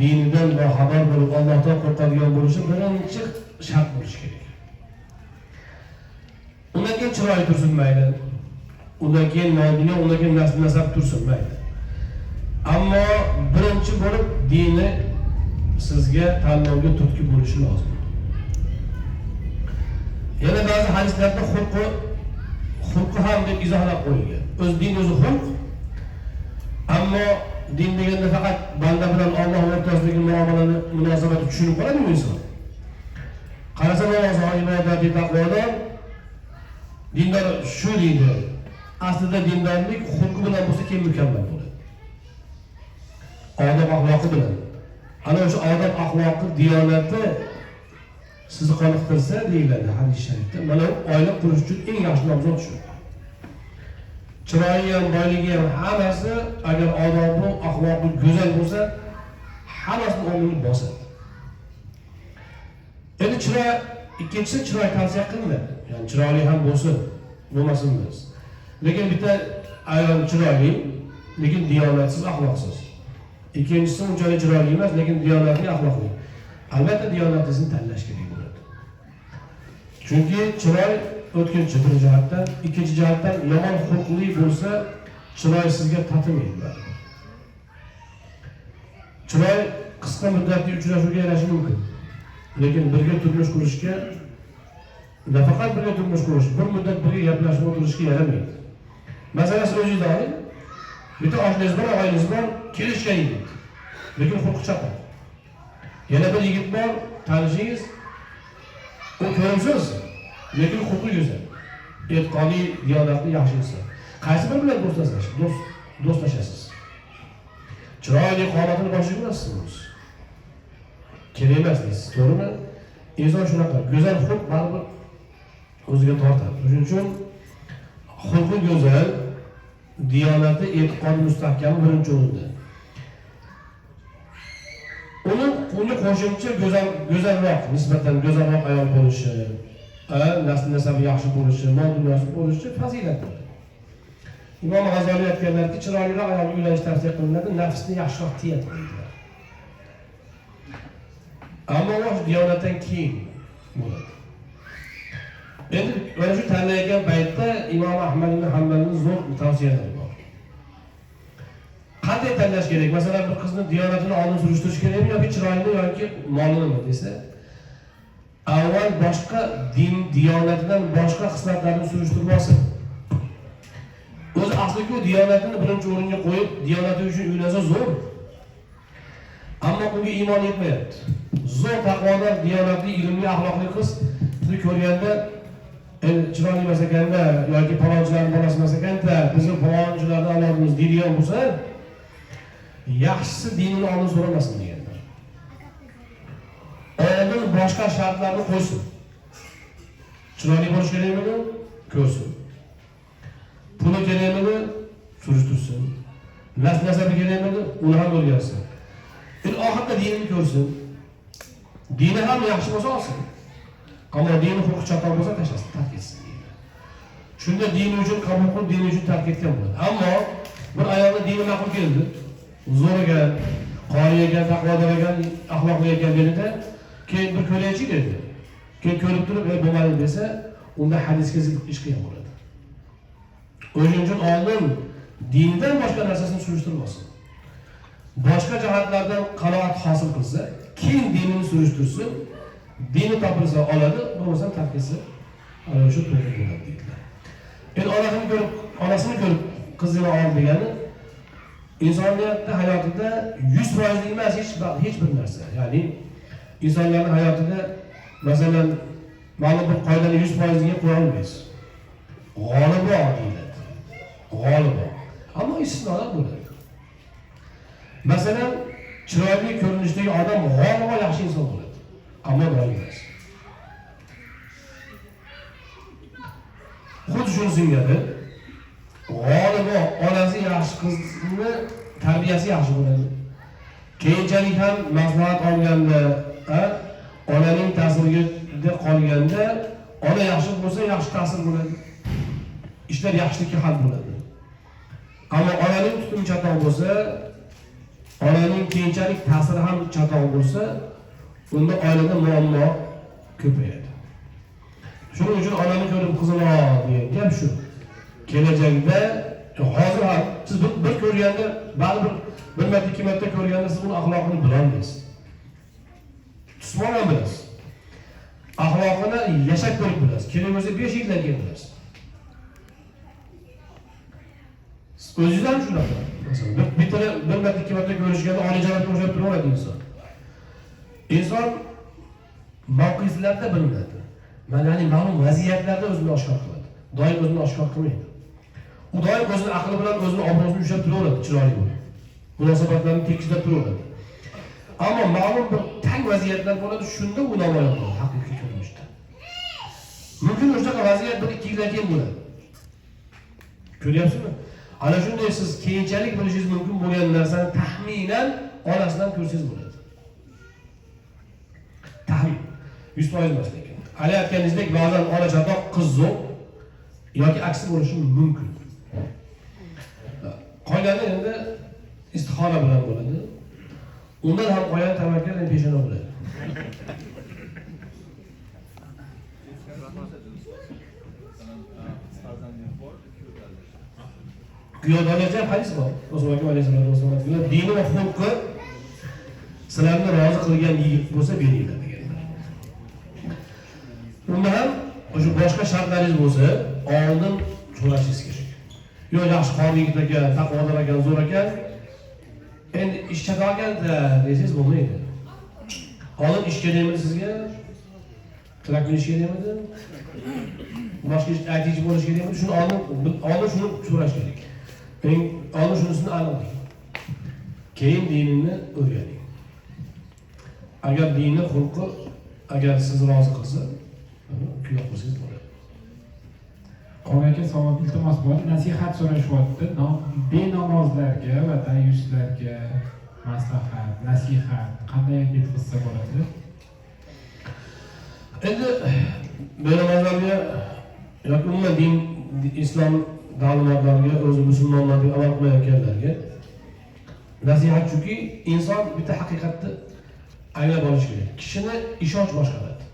A: dinidan boxabar bo'lib, Allohdan qo'rqadigan bo'lishi birinchi shart bo'lishi kerak. Undan keyin chiroyi tursin mayli. Undan keyin mol-dunyo, undan keyin nasab tursin mayli. Ammo birinchi bo'lib dini sizga tanlovga turtki bo'lishi lozim. Yana ba'zi hadislarda xulqi ham deb izohlab qo'yilgan. O'z din o'zi xulq. Ammo din deganda faqat banda bilan Alloh o'rtasidagi munosabatni tushunib qoladi inson. Qarasa namoz, ibodat, taqvoda dindor shu deydi. Aslida dindorlik xulqi bilan bo'lsa keyin mukammal bo'ladi. Odob axloqi bilan. Ana o'sha odob axloqi, diyonati sizni qoniqtirsa deyiladi hadis sharifda. Mana oila qurish uchun eng yaxshi nomzod shu. Chiroyi ham, boyligi ham hammasi agar odobi, axloqi go'zal bo'lsa, hammasini o'rnini bosadi. Endi chiroy ikkinchisi chiroy tavsiya qilinadi. Ya'ni chiroyli ham bo'lsin, bo'lmasin biz. Lekin bitta ayol chiroyli, lekin diyonatsiz, axloqsiz. İkincisi unchalik chiroyli emas, lekin diyonatli, axloqli. Albatta diyonatlisini tanlash kerak bo'ladi. Chunki chiroy o'tkinchi bir jihatdan, ikkinchi jihatdan yomon xulqli bo'lsa, chiroy sizga tatimaydi. Chiroy qisqa muddatli uchrashuvga yarashi mumkin. Lekin birga turmush qurishga, nafaqat birga turmush qurish, bir muddat birga gaplashib o'tirishga yaramaydi. Masalasi o'zingizda oling. Bitta oshnangiz bor, og'ayingiz bor, kelishgan yigit. Lekin xulqi chatoq. Yana bir yigit bor, tanishingiz, u ko'rimsiz, lekin xulqi go'zal. E'tiqodli, diyonatli, yaxshi inson. Qaysi bir bilan do'stlashasiz? Chiroyli qomatini boshiga urasiz. Kerak emas deysiz, to'g'rimi? Inson shunaqa, go'zal xulq baribir o'ziga tortadi. Shuning uchun xulqi go'zal, diyonati, e'tiqodi mustahkam birinchi o'rinda. Uni qo'shimcha go'zalroq, nisbatan go'zalroq ayol bo'lishi, nasl-nasabi yaxshi bo'lishi, mol dunyosi bo'lishi fazilatdir. Imom G'azoliy aytganlarki, chiroyliroq ayolga uylanish tavsiya qilinadi, nafsni yaxshiroq tiyadi deydilar. Ammo u diyonatdan keyin bo'ladi. Endi mana shu tanlayotgan paytda Imom Ahmad ibn Hanbalning zo'r tavsiyalari bor. Qanday tanlash kerak? Masalan, bir qizni diyonatini oldin surishtirish kerakmi yoki chiroyini yoki molini desa, avval boshqa diyonatidan boshqa xislatlarni surishtirib olsin. O'zi asliga diyonatini birinchi o'ringa qo'yib, diyonati uchun uylasa zo'r. Ammo unga iymon yetmayapti. Zo'r taqvodor, diyonatli, ilmli, axloqli qiz sizni ko'rganda chiroyli emas ekanda yoki palonchilarning bolasi emas ekanda, bizni palonchilardan avlodimiz deydigan bo'lsa, yaxshisi dinini oldin so'ramasin deganlar. Oldin boshqa shartlarni qo'ysin. Chiroyli bo'lish kerakmi? Ko'rsin. Puli kerakmi? Surishtirsin. Nasabi kerakmi? Uni ham o'rgansin. Oxirida dinini ko'rsin. Dini ham yaxshi bo'lsa olsin. Ammo dini xulqi chatoq bo'lsa tashlasin, tark etsin deydi. Shunda dini uchun qabul qilib, dini uchun tark etgan bo'ladi. Ammo bir ayolning dini ma'qul keldi, zo'r ekan, qori ekan, taqvodor ekan, axloqli ekan dedi-da, keyin bir ko'raychi dedi. Keyin ko'rib turib, bo'lmadi desa, unda hadisga zid ish qilgan bo'ladi. O'shuning uchun oldin dindan boshqa narsasini surishtirmasin. Boshqa jihatlardan qanoat hosil qilsa, keyin dinini surishtirsin. Dini topilsa oladi, bo'lmasa tark etsa, shu to'g'ri bo'ladi deydilar. Endi onasini ko'rib qizini ol degani insoniyatning hayotida 100% emas hech bir narsa. Ya'ni insonlarning hayotida masalan ma'lum bir qoidani 100% ga qo'ya olmaysiz. G'olibi deyiladi. G'olibi. Ammo istisnolar bo'ladi. Masalan, chiroyli ko'rinishdagi odam g'olibi yaxshi inson bo'ladi. Ammo doim emas. Xuddi shuni singari, g'olibi onasi yaxshi qizni tarbiyasi yaxshi bo'ladi. Keyinchalik ham maslahat olganda, onaning ta'sirida qolganda, ona yaxshi bo'lsa, yaxshi ta'sir bo'ladi. Ishlar yaxshilikka hal bo'ladi. Ammo onaning tutumi chatoq bo'lsa, onaning keyinchalik ta'siri ham chatoq bo'lsa, unda oilada muammo ko'payadi. Shuning uchun onani ko'rib qizini ol degan gap shu. Kelajakda hozir ham siz bir ko'rganda, baribir bir marta, ikki marta ko'rganda siz uni axloqini bilolmaysiz. Tusmonan bilasiz. Axloqini yashab ko'rib bilasiz. Kerak bo'lsa 5 yildan keyin bilasiz. O'zingiz ham shunaqa. Masalan, bir marta, ikki marta ko'rishganda onajonatga o'xshab turaveradi inson. İnson mavqiflarda bilinadi. Ya'ni ma'lum vaziyatlarda o'zini oshkor qiladi. Doim o'zini oshkor qilmaydi. U doim o'zini aqli bilan o'zini obro'sini ushlab turaveradi, chiroyli bo'lib. Munosabatlarni tekishlab turaveradi. Ammo ma'lum bir tang vaziyatlar bo'ladi, shunda u namoyon bo'ladi, haqiqiy Mumkin o'shaqa vaziyat 1-2 yildan keyin bo'ladi. Ko'ryapsizmi? Ana shunday siz keyinchalik bilishingiz mumkin bo'lgan narsani taxminan onasidan ko'rsangiz bo'ladi. Taxmin 100% emas lekin. Hali aytganingizdek ba'zan ona chatoq qiz zo'r yoki aksi bo'lishi mumkin. Qolgani endi istixora bilan bo'ladi. Undan ham qolgan tavakkal peshona bo'ladi. Kuyovlarga hadis bor. Rasululloh alayhisolatu vasallam dini va xulqi sizlarni rozi qilgan yigit bo'lsa beringlar deganlar. Unda ham o'sha boshqa shartlaringiz bo'lsa, oldin so'rashingiz kerak. Yo'q, yaxshi qon yigit ekan, taqvodor ekan, zo'r ekan. Endi ish chatoqanda desangiz bo'lmaydi. Oldin ish kerakmi sizga? Tilakli ish kerakmi? Boshqa ish aytuvchi bo'lish kerakmi? Shuni oldin shuni so'rash kerak. Oldin shunisini aniqlang. Keyin dinini o'rganing. Agar dini xulqi agar sizni rozi qilsa, kuyoq bo'lsangiz bo'ladi.
D: Qonunga savol iltimos bor, nasihat so'rashyapti. Benamozlarga va dayuslarga maslahat, nasihat qanday yetkazsa bo'ladi?
A: Endi benamozlarga yoki umuman din islom ta'limotlarga o'zi musulmonlarga amal qilayotganlarga nasihat shuki, inson bitta haqiqatni anglab olish kerak. Kishini ishonch boshqaradi.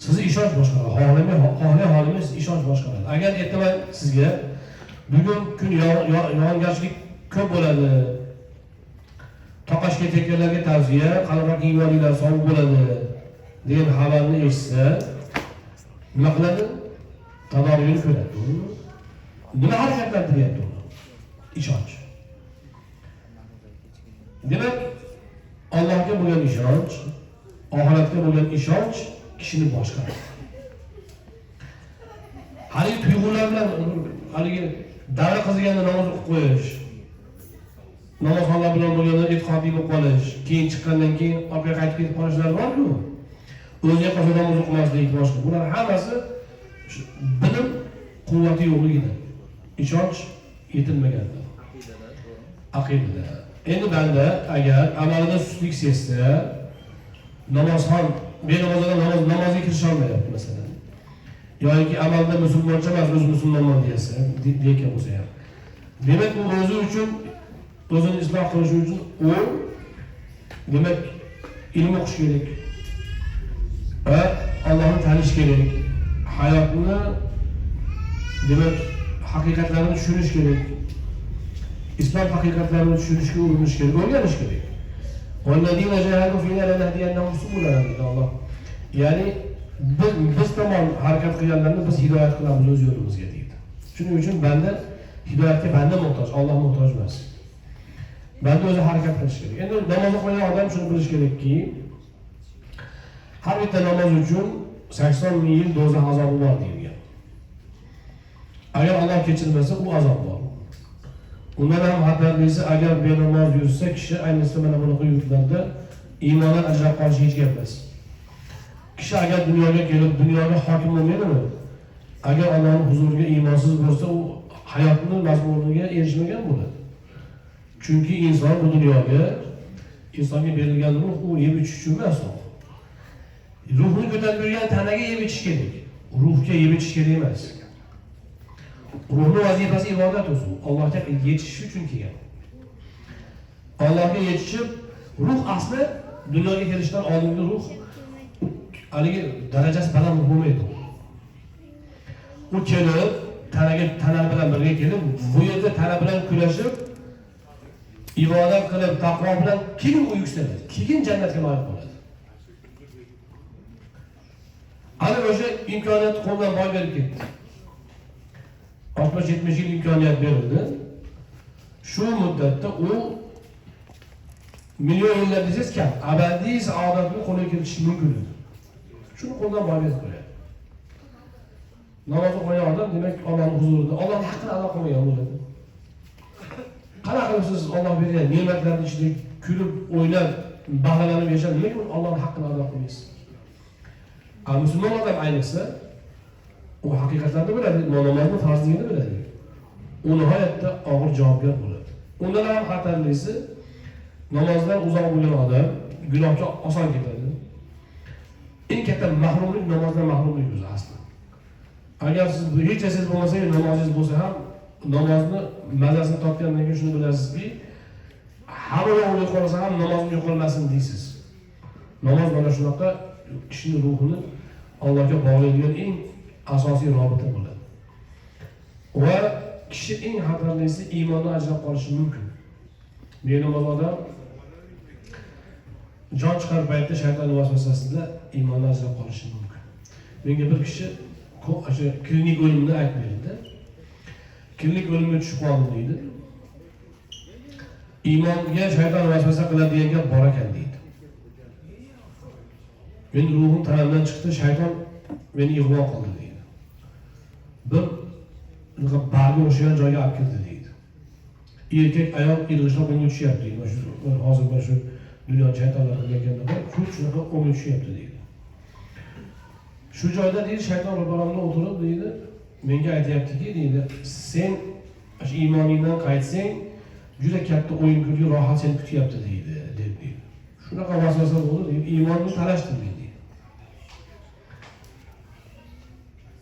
A: Sizni ishonch boshqaradi. Xohlamaysiz ishonch boshqaradi. Agar ertaman sizga bugun kun yog'ingarchilik ko'p bo'ladi. Toqashga tekkanlarga tavsiya, qalaroq kiyib olinglar, sovuq bo'ladi degan xabarni eshitsa, nima qiladi? Tadorigini ko'radi. Nima harakatlantiryapti uni? Ishonch. Demak, Allohga bo'lgan ishonch, oxiratga bo'lgan ishonch kishini boshqaradi. Haligi tuyg'ular bilan haligi davra qilganda namoz o'qib qo'yish, namozxonlar bilan bo'lganda e'tiqodiy bo'lib qolish, keyin chiqqandan keyin orqaga qaytib ketib qolishlar bor-ku. O'ziga qolsa namoz o'qimaslik boshqa. Bular hammasi bilim quvvati yo'qligidan, ishonch yetilmaganda, aqidada. Endi banda agar amalida sustlik sezsa, namozxon benamozdan namozga kirisha olmayapti masalan. Yoki amalda musulmoncha emas, o'zi musulmonman desa, deyotgan bo'lsa ham. Demak, u o'zi uchun o'zini isloh qilish uchun u demak ilm o'qish kerak. Va Allohni tanish kerak. Hayotni demak haqiqatlarini tushunish kerak. İslam haqiqatlarini tushunishga urinish kerak, o'rganish kerak. Vallazina jahadu fina lanahdiyannahum subulana dedi Alloh. Ya'ni biz tomon harakat qilganlarni biz hidoyat qilamiz o'z yo'limizga deydi. Shuning uchun banda hidoyatga banda muhtoj, Alloh muhtoj emas. Banda o'zi harakat qilish kerak. Endi namoz o'qigan odam shuni bilish kerakki, har bitta namoz uchun 80 ming yil do'zax azobi bor deyilgan. Agar Alloh kechirmasa, u azob bor. Undan ham xatarlisi, agar benamoz yursa kishi, ayniqsa mana bunaqa yurtlarda iymondan ajrab qolishi hech gap emas. Kishi agar dunyoga kelib, dunyoga hokim bo'lmaydimi? Agar Allohning huzuriga iymonsiz bo'lsa, u hayotning mazmuniga erishmagan bo'ladi. Chunki inson bu dunyoga, insonga berilgan ruh u yeb ichish uchun emas. Ruhni ko'tarib yurgan tanaga yeb ichish kerak. Ruhga yeb ichish kerak emas. Ruhning vazifasi ibodat o'zi. Allohga yetishish uchun kelgan. Allohga yetishib, ruh asli dunyoga kelishdan oldingi ruh haligi darajasi baland bo'lmaydi. U kelib, tana bilan birga kelib, bu yerda tana bilan kurashib, ibodat qilib, taqvo bilan keyin u yuksaladi. Keyin jannatga loyiq bo'ladi. Ana o'sha imkoniyat qo'ldan boy berib ketdi. 60-70 yil imkoniyat berildi. Shu muddatda u million yillar desangiz kam, abadiy saodatni qo'lga kiritish mumkin edi. Shuni qo'ldan boy berib qo'yadi. Namoz o'qigan odam demak Allohning huzurida Allohning haqqini ado qilmagan bo'ladi. Qanaqa qilib siz Alloh bergan ne'matlarning ichida kulib, o'ynab, bahralanib yashab, lekin Allohning haqqini ado qilmaysiz. Musulmon odam ayniqsa u haqiqatlarni biladi, namozni farzligini biladi. U nihoyatda og'ir javobgar bo'ladi. Undan ham xatarlisi namozdan uzoq bo'lgan odam gunohga oson ketadi. Eng katta mahrumlik namozdan mahrumlik o'zi asli. Agar siz hech narsangiz bo'lmasa, namozingiz bo'lsa ham namozni mazasini topgandan keyin shuni bilasizki, hamma yo'q qolsa ham namozim yo'qolmasin deysiz. Namoz mana shunaqa kishining ruhini Allohga bog'laydigan eng asosiy robita bo'ladi. Va kishi eng xatarlisi iymondan ajrab qolishi mumkin. Benamoz odam jon chiqar paytda shayton vasvasasida iymondan ajrab qolishi mumkin. Menga bir kishi o'sha klinik o'limni aytib berdi. Klinik o'limga tushib qoldim deydi. Iymonga shayton vasvasa qiladigan gap bor ekan deydi. Men ruhim tanamdan chiqdi, shayton meni ig'vo qildi deydi. Bir barga o'xshagan joyga olib kirdi deydi. Erkak ayol irg'ishlab unga tushyapti deydi. Hozir mana shu dunyo shaytonlar qilganda shunaqa o'ngga tushyapti deydi. Shu joyda deydi shayton ro'paramda o'tirib deydi, menga aytayaptiki deydi, sen iymoningdan qaytsang, juda katta o'yin kulgi rohat seni kutyapti deydi, deb deydi. Shunaqa vasvasa bo'ldi deydi, iymonini talashdim deydi.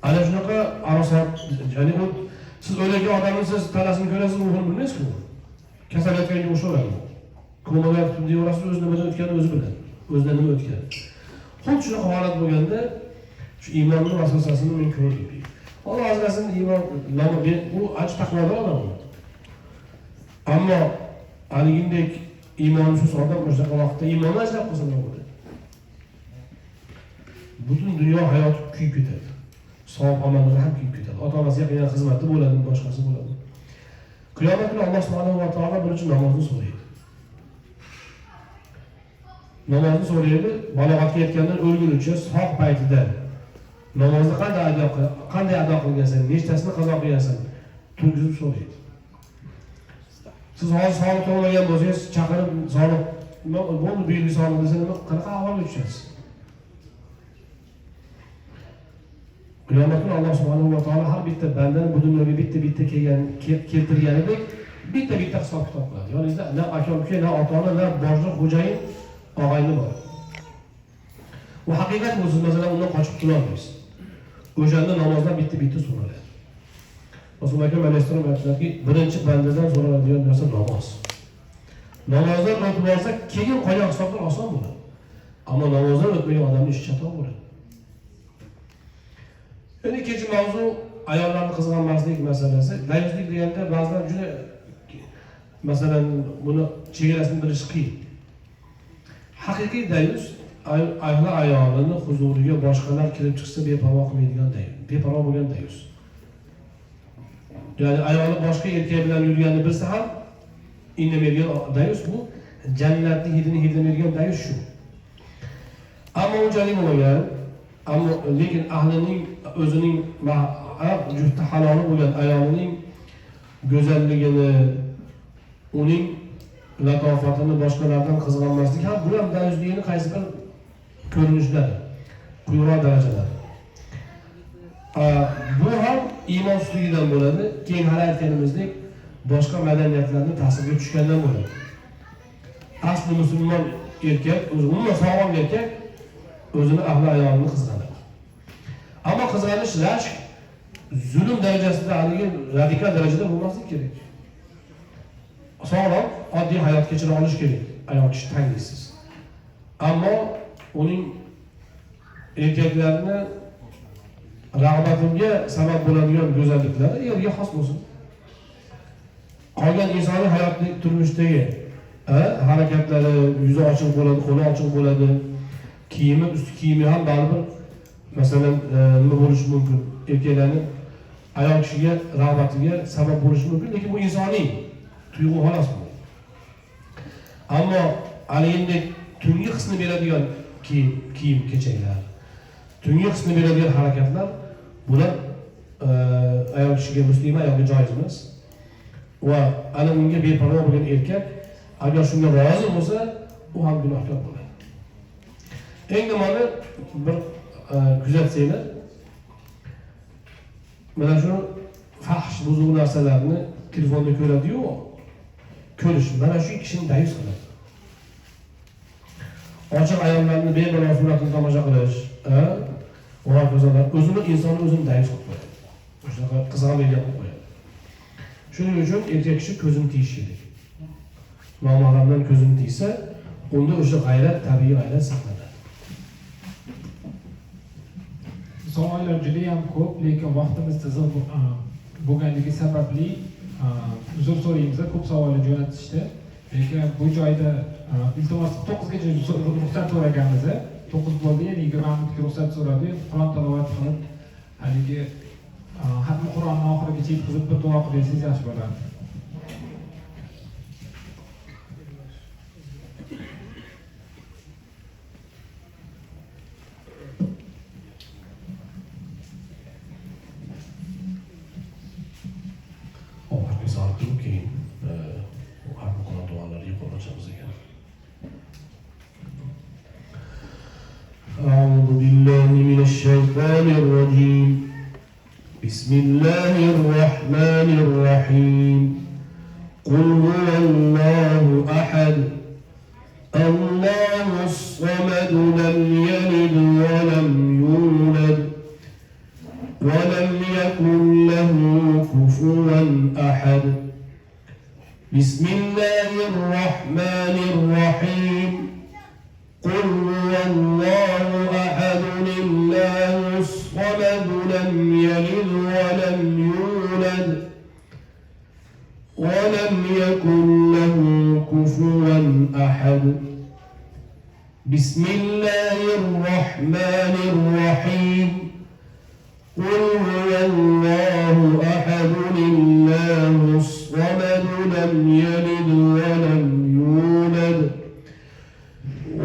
A: Ana shunaqa arosat, ya'ni u siz o'ylagan odamni siz talasini ko'rasiz, ruhini bilmaysiz-ku. Kasallikka o'xshaydi. Komaga yotib deyorasiz, o'z nimadan o'tganini o'zi biladi. O'zidan nima o'tgan. Xuddi shunaqa holat bo'lganda shu iymonning vasvasasini men ko'rdim deydi. Alloh azrasin iymon bu aj taqvodor odam. Ammo haligindek iymonsiz odam o'sha vaqtda iymonni ajrab qolsa nima bo'ladi? Butun dunyo hayoti kuyib ketadi. Savob amallari ham kuyib ketadi. Ota-onasiga qilgan xizmati bo'ladi, boshqasi bo'ladi. Qiyomat kuni Alloh subhanahu va taolo birinchi namozni so'raydi. Namozni so'raydi, balog'atga yetgandan o'lgunicha sog' paytida namozni qanday ado qilgansan, nechtasini qazo qilgansan, turgizib so'raydi. Siz hozir sog'liq to'g'rilagan bo'lsangiz, chaqirib sog'liq nima bo'ldi, buyurli sog'liq desa nima qanaqa ahvolga tushasiz? Qiyomat kuni Alloh subhanahu va taolo har bitta bandani bu dunyoga bitta keltirganidek bitta hisob kitob qiladi. Yoningizda na aka-uka, na ota-ona, na boshliq, xo'jayin, og'ayni bor. Bu haqiqat bo'lsa, masalan, undan qochib qutulolmaysiz. O'shanda namozdan bitta so'raladi. Rasululloh alayhisalom aytdilarki, birinchi bandadan so'raladigan narsa namoz. Namozdan o'tib olsa, keyin qolgan hisoblar oson bo'ladi. Ammo namozdan o'tmagan odamning ishi chatoq bo'ladi. Endi ikkinchi mavzu ayollarni qizg'anmaslik masalasi. Dayuslik deganda ba'zan juda masalan buni chegarasini bilish qiyin. Haqiqiy dayus ayolini huzuriga boshqalar kirib chiqsa beparvo qilmaydigan dayus, beparvo bo'lgan dayus. Ya'ni ayoli boshqa erkak bilan yurganini bilsa ham indamaydigan dayus bu jannatning hidini hidlamaydigan dayus shu. Ammo unchalik bo'lmagan, ammo lekin ahlining o'zining juftda haloli bo'lgan ayolining go'zalligini, uning latofatini boshqalardan qizg'anmaslik ham bu ham dayuslikning qaysi bir ko'rinishlari, quyuqroq darajalar. Bu ham iymon ustidan bo'ladi. Keyin hali aytganimizdek, boshqa madaniyatlarning ta'siriga tushgandan bo'ladi. Asli musulmon erkak, umuman sog'lom erkak o'zini ahli ayolini qizg'anadi. Ammo qizg'anish rashk zulm darajasida, haligi radikal darajada bo'lmasligi kerak. Sog'lom, oddiy hayot kechira olish kerak. Ayol kishi tangisiz. Ammo uning erkaklarni rag'batiga sabab bo'ladigan go'zalliklari erga xos bo'lsin. Qolgan insoniy hayotning turmushdagi harakatlari, yuzi ochiq bo'ladi, qo'li ochiq bo'ladi, kiyimi, ust kiyimi ham baribir masalan nima bo'lishi mumkin? Erkaklarning ayol kishiga rag'batiga sabab bo'lishi mumkin, lekin bu insoniy tuyg'u xolos bu. Ammo alayindek tungi hissni beradigan kiyim kechaklar, tungi hissni beradigan harakatlar bular ayol kishiga, muslima ayolga joiz emas. Va ana unga beparvo bo'lgan erkak agar shunga rozi bo'lsa, u ham gunohkor bo'ladi. Eng yomoni bir kuzatsanglar, mana shu fahsh buzuq narsalarni telefonda ko'radi-yu, ko'rish mana shu kishini dayus qiladi. Ochiq ayollarni bemalol suratini tomosha qilish, va hokazolar o'zini insonni o'zini dayus qilib qo'yadi. Shunaqa qizg'anmaydigan qilib qo'yadi. Shuning uchun erkak kishi ko'zini tiyishi kerak. Noma'lumdan ko'zini tiysa, unda o'sha g'ayrat, tabiiy g'ayrat saqlanadi.
D: Savollar juda ham ko'p, lekin vaqtimiz tizim bo'lganligi sababli uzr so'raymiz, ko'p savollar jo'natishdi. Lekin bu joyda iltimos 9 gacha ruxsat so'raganmiz. 9 bo'ldi, yana 20 minutga ruxsat so'radi. Qur'on tilovat qilib, haligi xatmi Qur'onni oxirigacha yetkazib bir duo qilsangiz yaxshi bo'lardi.
A: أعوذ بالله من الشيطان الرجيم. بسم الله الرحمن الرحيم. قل هو الله أحد الله الصمد لم يلد ولم يولد ولم يكن له كفوا أحد. بسم الله الرحمن الرحيم. قل هو الله أحد الله الصمد لم يلد ولم يولد ولم يكن له كفوا أحد. بسم الله الرحمن الرحيم. قل هو الله أحد الله الصمد لم يلد ولم يولد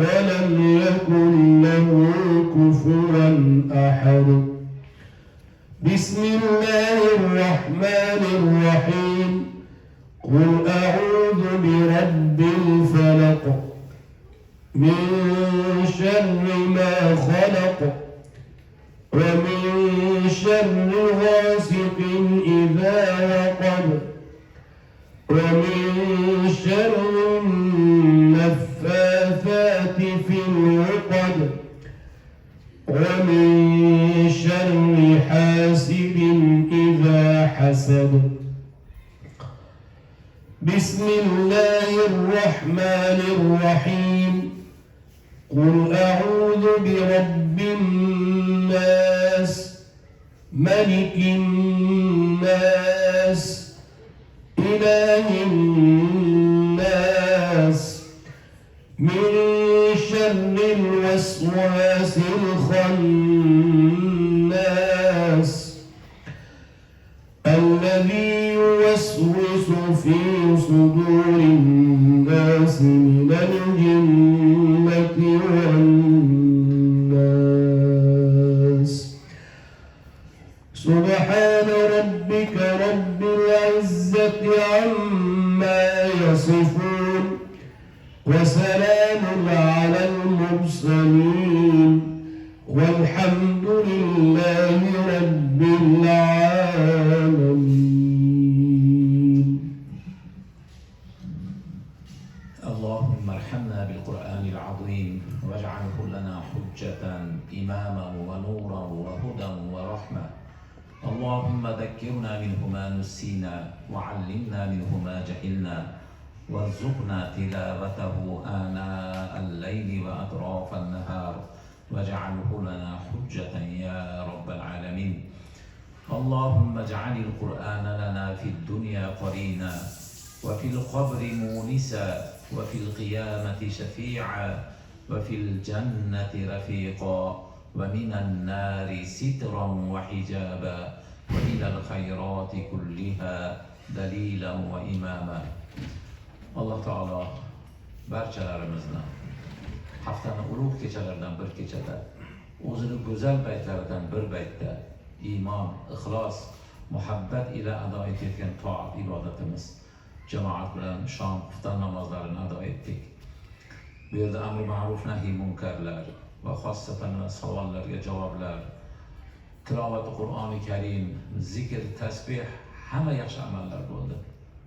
A: ولم يكن له كفوا أحد. بسم الله الرحمن الرحيم. قل أعوذ برب الفلق من شر ما خلق ومن شر غاسق إذا وقب ومن شر النفاثات في العقد ومن شر حاسد إذا حسد. بسم الله الرحمن الرحيم. قل أعوذ برب الناس ملك الناس إله الناس من شر الوسواس الخناس الذي يوسوس في صدور الناس من الجنة والناس. سبحان ربك رب العزة عما يصفون وسلام على المرسلين والحمد لله رب العالمين.
C: اللهم ارحمنا بالقرآن العظيم واجعله لنا حجة إماما ونورا وهدى ورحمة. اللهم ذكرنا منه ما نسينا وعلمنا منه ما جهلنا وارزقنا تلاوته آناء الليل وأطراف النهار واجعله لنا حجة يا رب العالمين. اللهم اجعل القرآن لنا في الدنيا قرينا وفي القبر مونسا وفي القيامة شفيعا وفي الجنة رفيقا ومن النار سترا وحجابا وإلى الخيرات كلها دليلا وإماما. Alloh taolo barchalarimizni haftaning ulug' kechalaridan bir kechada o'zini go'zal paytlaridan bir paytda iymon, ixlos, muhabbat ila ado etayotgan toat ibodatimiz jamoat bilan shom xufton namozlarini ado etdik. Bu yerda amri ma'ruf nahiy munkarlar, va xossatan savollarga javoblar, tilovati Qur'oni Karim, zikr, tasbih hamma yaxshi amallar bo'ldi.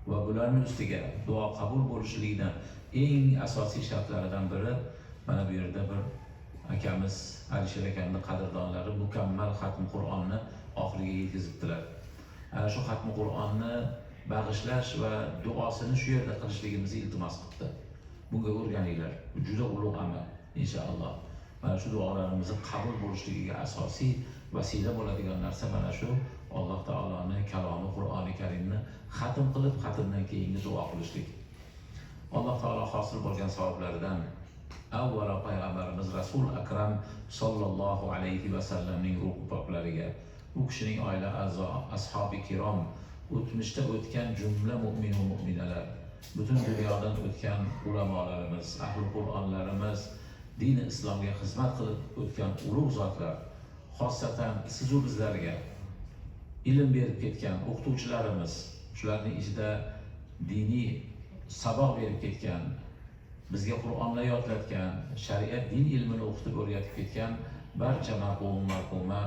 C: Va bularning ustiga duo qabul bo'lishligidan eng asosiy shartlaridan biri mana bu yerda bir akamiz Alisher akamning qadrdonlari mukammal xatm Qur'onni oxiriga yetkazibdilar. Ana shu xatm Qur'onni bag'ishlash va duosini shu yerda qilishligimizni iltimos qildi. Bunga o'rganinglar. Bu juda ulug' amal inshaalloh. Mana shu duolarimizni qabul bo'lishligiga asosiy vasila bo'ladigan narsa mana shu Alloh taoloning kalomi Qur'oni Karimni xatm qilib, xatmdan keyingi duo qilishlik. Alloh taolo hosil bo'lgan savoblaridan avvalo payg'ambarimiz Rasul Akram sallallohu alayhi va sallamning ruh poklariga, u kishining oila a'zo, ashabi kirom, o'tmishda o'tgan jumla mu'min va mu'minalar, butun dunyodan o'tgan ulamolarimiz, ahli Qur'onlarimiz, din islomga xizmat qilib o'tgan ulug' zotlar, xossatan siz-u bizlarga ilm berib ketgan o'qituvchilarimiz, shularning ichida diniy saboq berib ketgan, bizga Qur'onni yodlatgan, shariat din ilmini o'qitib o'rgatib ketgan barcha marhuma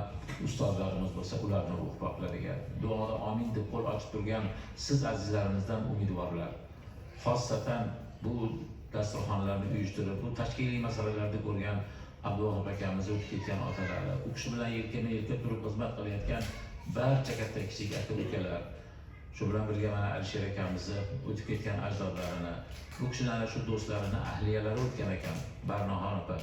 C: ustozlarimiz bo'lsa, ularning ruh poklariga duoda amin deb qo'l ochib turgan siz azizlarimizdan umidvorlar. Xossatan bu dasturxonlarni uyushtirib, bu tashkiliy masalalarda ko'rgan Abdulloh akamiz o'tib ketgan otalari, u kishi bilan yelkama-yelka turib xizmat qilayotgan barcha katta kichik aka-ukalar, shu bilan birga mana Alisher akamizni o'tib ketgan ajdodlarini, bu kishining ana shu do'stlarini, ahliyalari o'tgan ekan, Barnohon opa,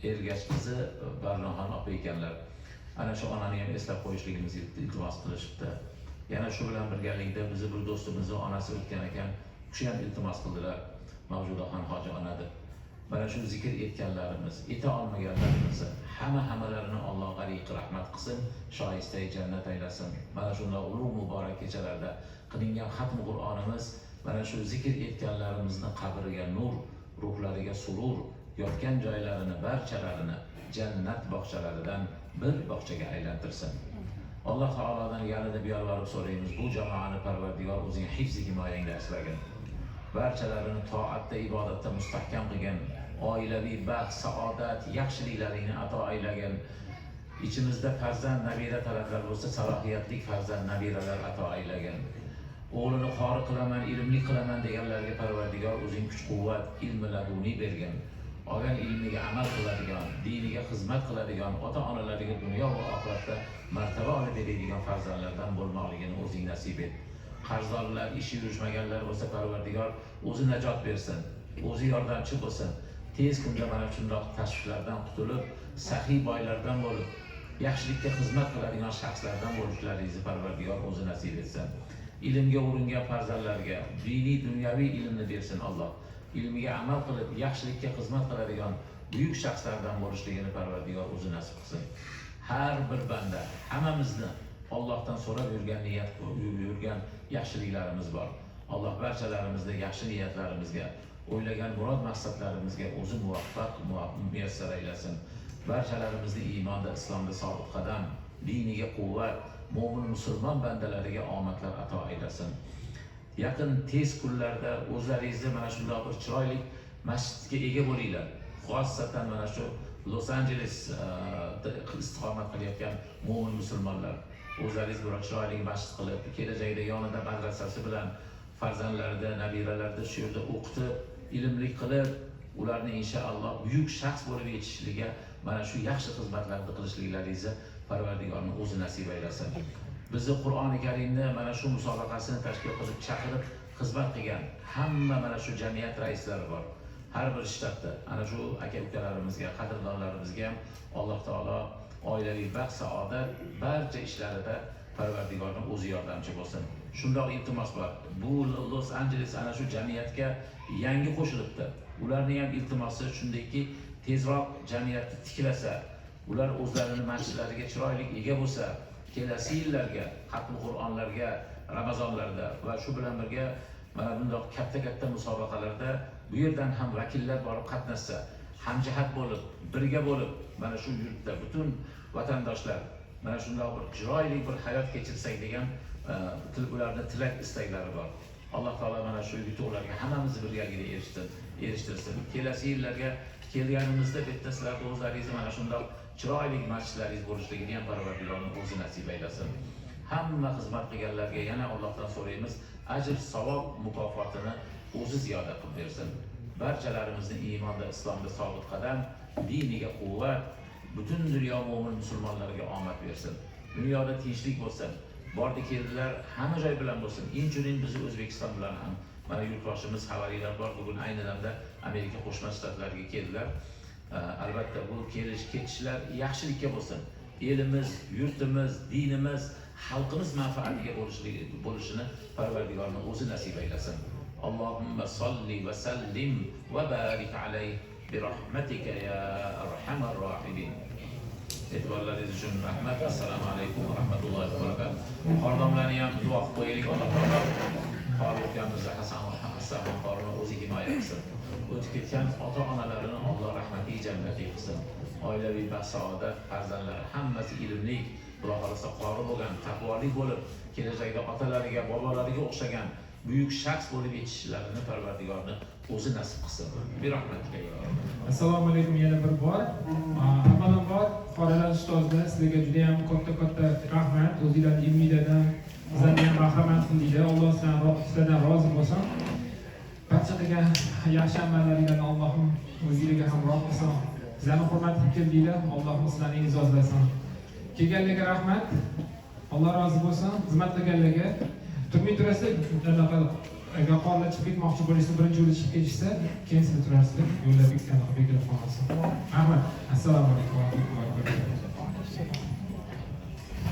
C: Ergash qizi Barnohon opa ekanlar. Ana shu onani ham eslab qo'yishligimizni iltimos qilishibdi. Yana shu bilan birgalikda bizni bir do'stimizning onasi o'tgan ekan, u kishi ham iltimos qildilar, Mavjudaxon hoji onadir. Mana shu zikr etganlarimiz, eta olmaganlarimizni hammalarini Alloh g'ariq rahmat qilsin, shoista jannat aylasin. Mana shunday ulug' muborak kechalarda qilingan xatm Qur'onimiz mana shu zikr etganlarimizni qabriga nur, ruhlariga surur, yotgan joylarini barchalarini jannat bog'chalaridan bir bog'chaga aylantirsin. Alloh taolodan yanada biyolvorib so'raymiz, bu jamoani Parvardigor o'zing hifz himoyangda asragin. Barchalarini toatda, ibodatda mustahkam qilgan, oilaviy baxt, saodat, yaxshiliklarini ato aylagin. İçimizde farzand, nabira talablar bo'lsa, salohiyatli farzand, nabiralar ato aylagin. O'g'lini qori qilaman, ilmli qilaman deganlarga Parvardigor o'zing kuch-quvvat, ilm laduniy bergin. Olgan ilmiga amal qiladigan, diniga xizmat qiladigan, ota-onalariga dunyo va oxiratda martaba olib beradigan farzandlardan bo'lmoqligini o'zing nasib et. Qarzdorlar, ishi yurishmaganlar bo'lsa, Parvardigor o'zi najot bersin, o'zi yordamchi bo'lsin. Tez kunda mana shunday tashvishlardan qutulib, saxiy boylardan bo'lib, yaxshilikka xizmat qiladigan shaxslardan bo'lishlaringizni Parvardigor o'zi nasib etsin. Ilmga uringan farzandlarga diniy, dunyoviy ilmni bersin Alloh. Ilmiga amal qilib, yaxshilikka xizmat qiladigan buyuk shaxslardan bo'lishligini Parvardigor o'zi nasib qilsin. Har bir banda, hammamizni Allohdan so'rab yurgan niyat, yurgan yaxshiliklarimiz bor. Alloh barchalarimizni yaxshi niyatlarimizga, o'ylagan murod maqsadlarimizga o'zi muvaffaq, muyassar aylasin. Barchalarimizni iymonda, islomda sobit qadam, diniga quvvat, mo'min musulmon bandalariga omadlar ato aylasin. Yaqin tez kunlarda o'zlaringizni mana shunday bir chiroyli masjidga ega bo'linglar. Xossatan mana shu Los Angeles istiqomat qilayotgan mo'min musulmonlar o'zlaringiz bir chiroyli masjid qilib, kelajakda yonida madrasasi bilan farzandlarida, nabiralarida shu yerda o'qitib, ilmli qilib, ularni inshaalloh buyuk shaxs bo'lib yetishishligiga mana shu yaxshi xizmatlarni qilishliklaringizni Parvardigorning o'zi nasib aylasin. Bizni Qur'oni Karimni mana shu musobaqasini tashkil qilib, chaqirib xizmat qilgan hamma mana shu jamiyat raislari bor. Har bir shtatda ana shu aka-ukalarimizga, qadrdonlarimizga ham Alloh taolo oilaviy baxt, saodat barcha ishlarida Parvardigorning o'zi yordamchi bo'lsin. Shundoq iltimos bor. Bu Los Angeles ana shu jamiyatga yangi qo'shilibdi. Ularning ham iltimosi shundayki, tezroq jamiyatni tiklasa, ular o'zlarini masjidlariga chiroyli ega bo'lsa, kelasi yillarga xatm Qur'onlarga, Ramazonlarda va shu bilan birga mana bunday katta musobaqalarda bu yerdan ham vakillar borib qatnashsa, hamjihat bo'lib, birga bo'lib, mana shu yurtda butun vatandoshlar mana shunday bir chiroyli bir hayot kechirsak degan ularni tilak istaklari bor. Alloh taolo mana shu yutuqlarga hammamizni birgalikda erishtirsin. Kelasi yillarga kelganimizda bitta sizlarni o'zlaringizni mana shundoq chiroyli masjidlaringiz bo'lishligiga ham Parvardigorning o'zi nasib aylasin. Hamma xizmat qilganlarga yana Allohdan so'raymiz, ajr, savob mukofotini o'zi ziyoda qilib bersin. Barchalarimizni iymonda, islomda sobit qadam, diniga quvvat, butun dunyo mo'min musulmonlarga omad bersin. Dunyoda tinchlik bo'lsin. Bordi keldilar, hamma joy bilan bo'lsin. Inchunin bizni O'zbekiston bilan ham mana yurtboshimiz xabariylar bor, bugun ayni damda Amerika Qo'shma Shtatlariga keldilar. Albatta bu ketishlar yaxshilikka bo'lsin. Elimiz, yurtimiz, dinimiz, xalqimiz manfaatiga bo'lishini Parvardigorning o'zi nasib aylasin. Allohumma solli va sallim va barik alayhi bi rahmatika ya arhamar rohimin. E'tiborlaringiz uchun rahmat. Assalomu alaykum va rahmatullohi va barakatuh. Xonadonlarni ham duo qilib qo'yaylik. Alloh taolo xorliklarimizni Hasan qorini o'zi himoya qilsin. O'tib ketgan ota-onalarini Alloh rahmatiga jannatga qilsin. Oilaviy baxt, saodat, farzandlari hammasi ilmli, Xudo xolasa qori bo'lgan, taqvoli bo'lib, kelajakda otalariga, bobolariga o'xshagan buyuk shaxs bo'lib yetishishlarini Parvardigorning o'zi nasib qilsin. Bir rahmatga yo.
D: Assalomu alaykum yana bir bor. Avvalambor Xorilar ustozlar sizlarga juda ham katta rahmat. O'zingizlarni ilmiylardan bizlarni ham bahramand qildinglar. Alloh sizlardan rozi bo'lsin. Barcha qilgan yaxshi amallaringlarni Allohim o'zingizlarga hamroh qilsin. Sizlarni hurmat qilib keldinglar. Allohim sizlarni e'zozlasin. Kelganlarga rahmat. Alloh rozi bo'lsin. Xizmat qilganlarga turmay turasizlar, agar qorlar chiqib ketmoqchi bo'lsa, birinchi yo'lda chiqib ketishsa, keyin sizlar turasizlar, yo'llar bekilib qolmasin. Rahmat. Assalomu alaykum va rahmatullohi va barakatuh.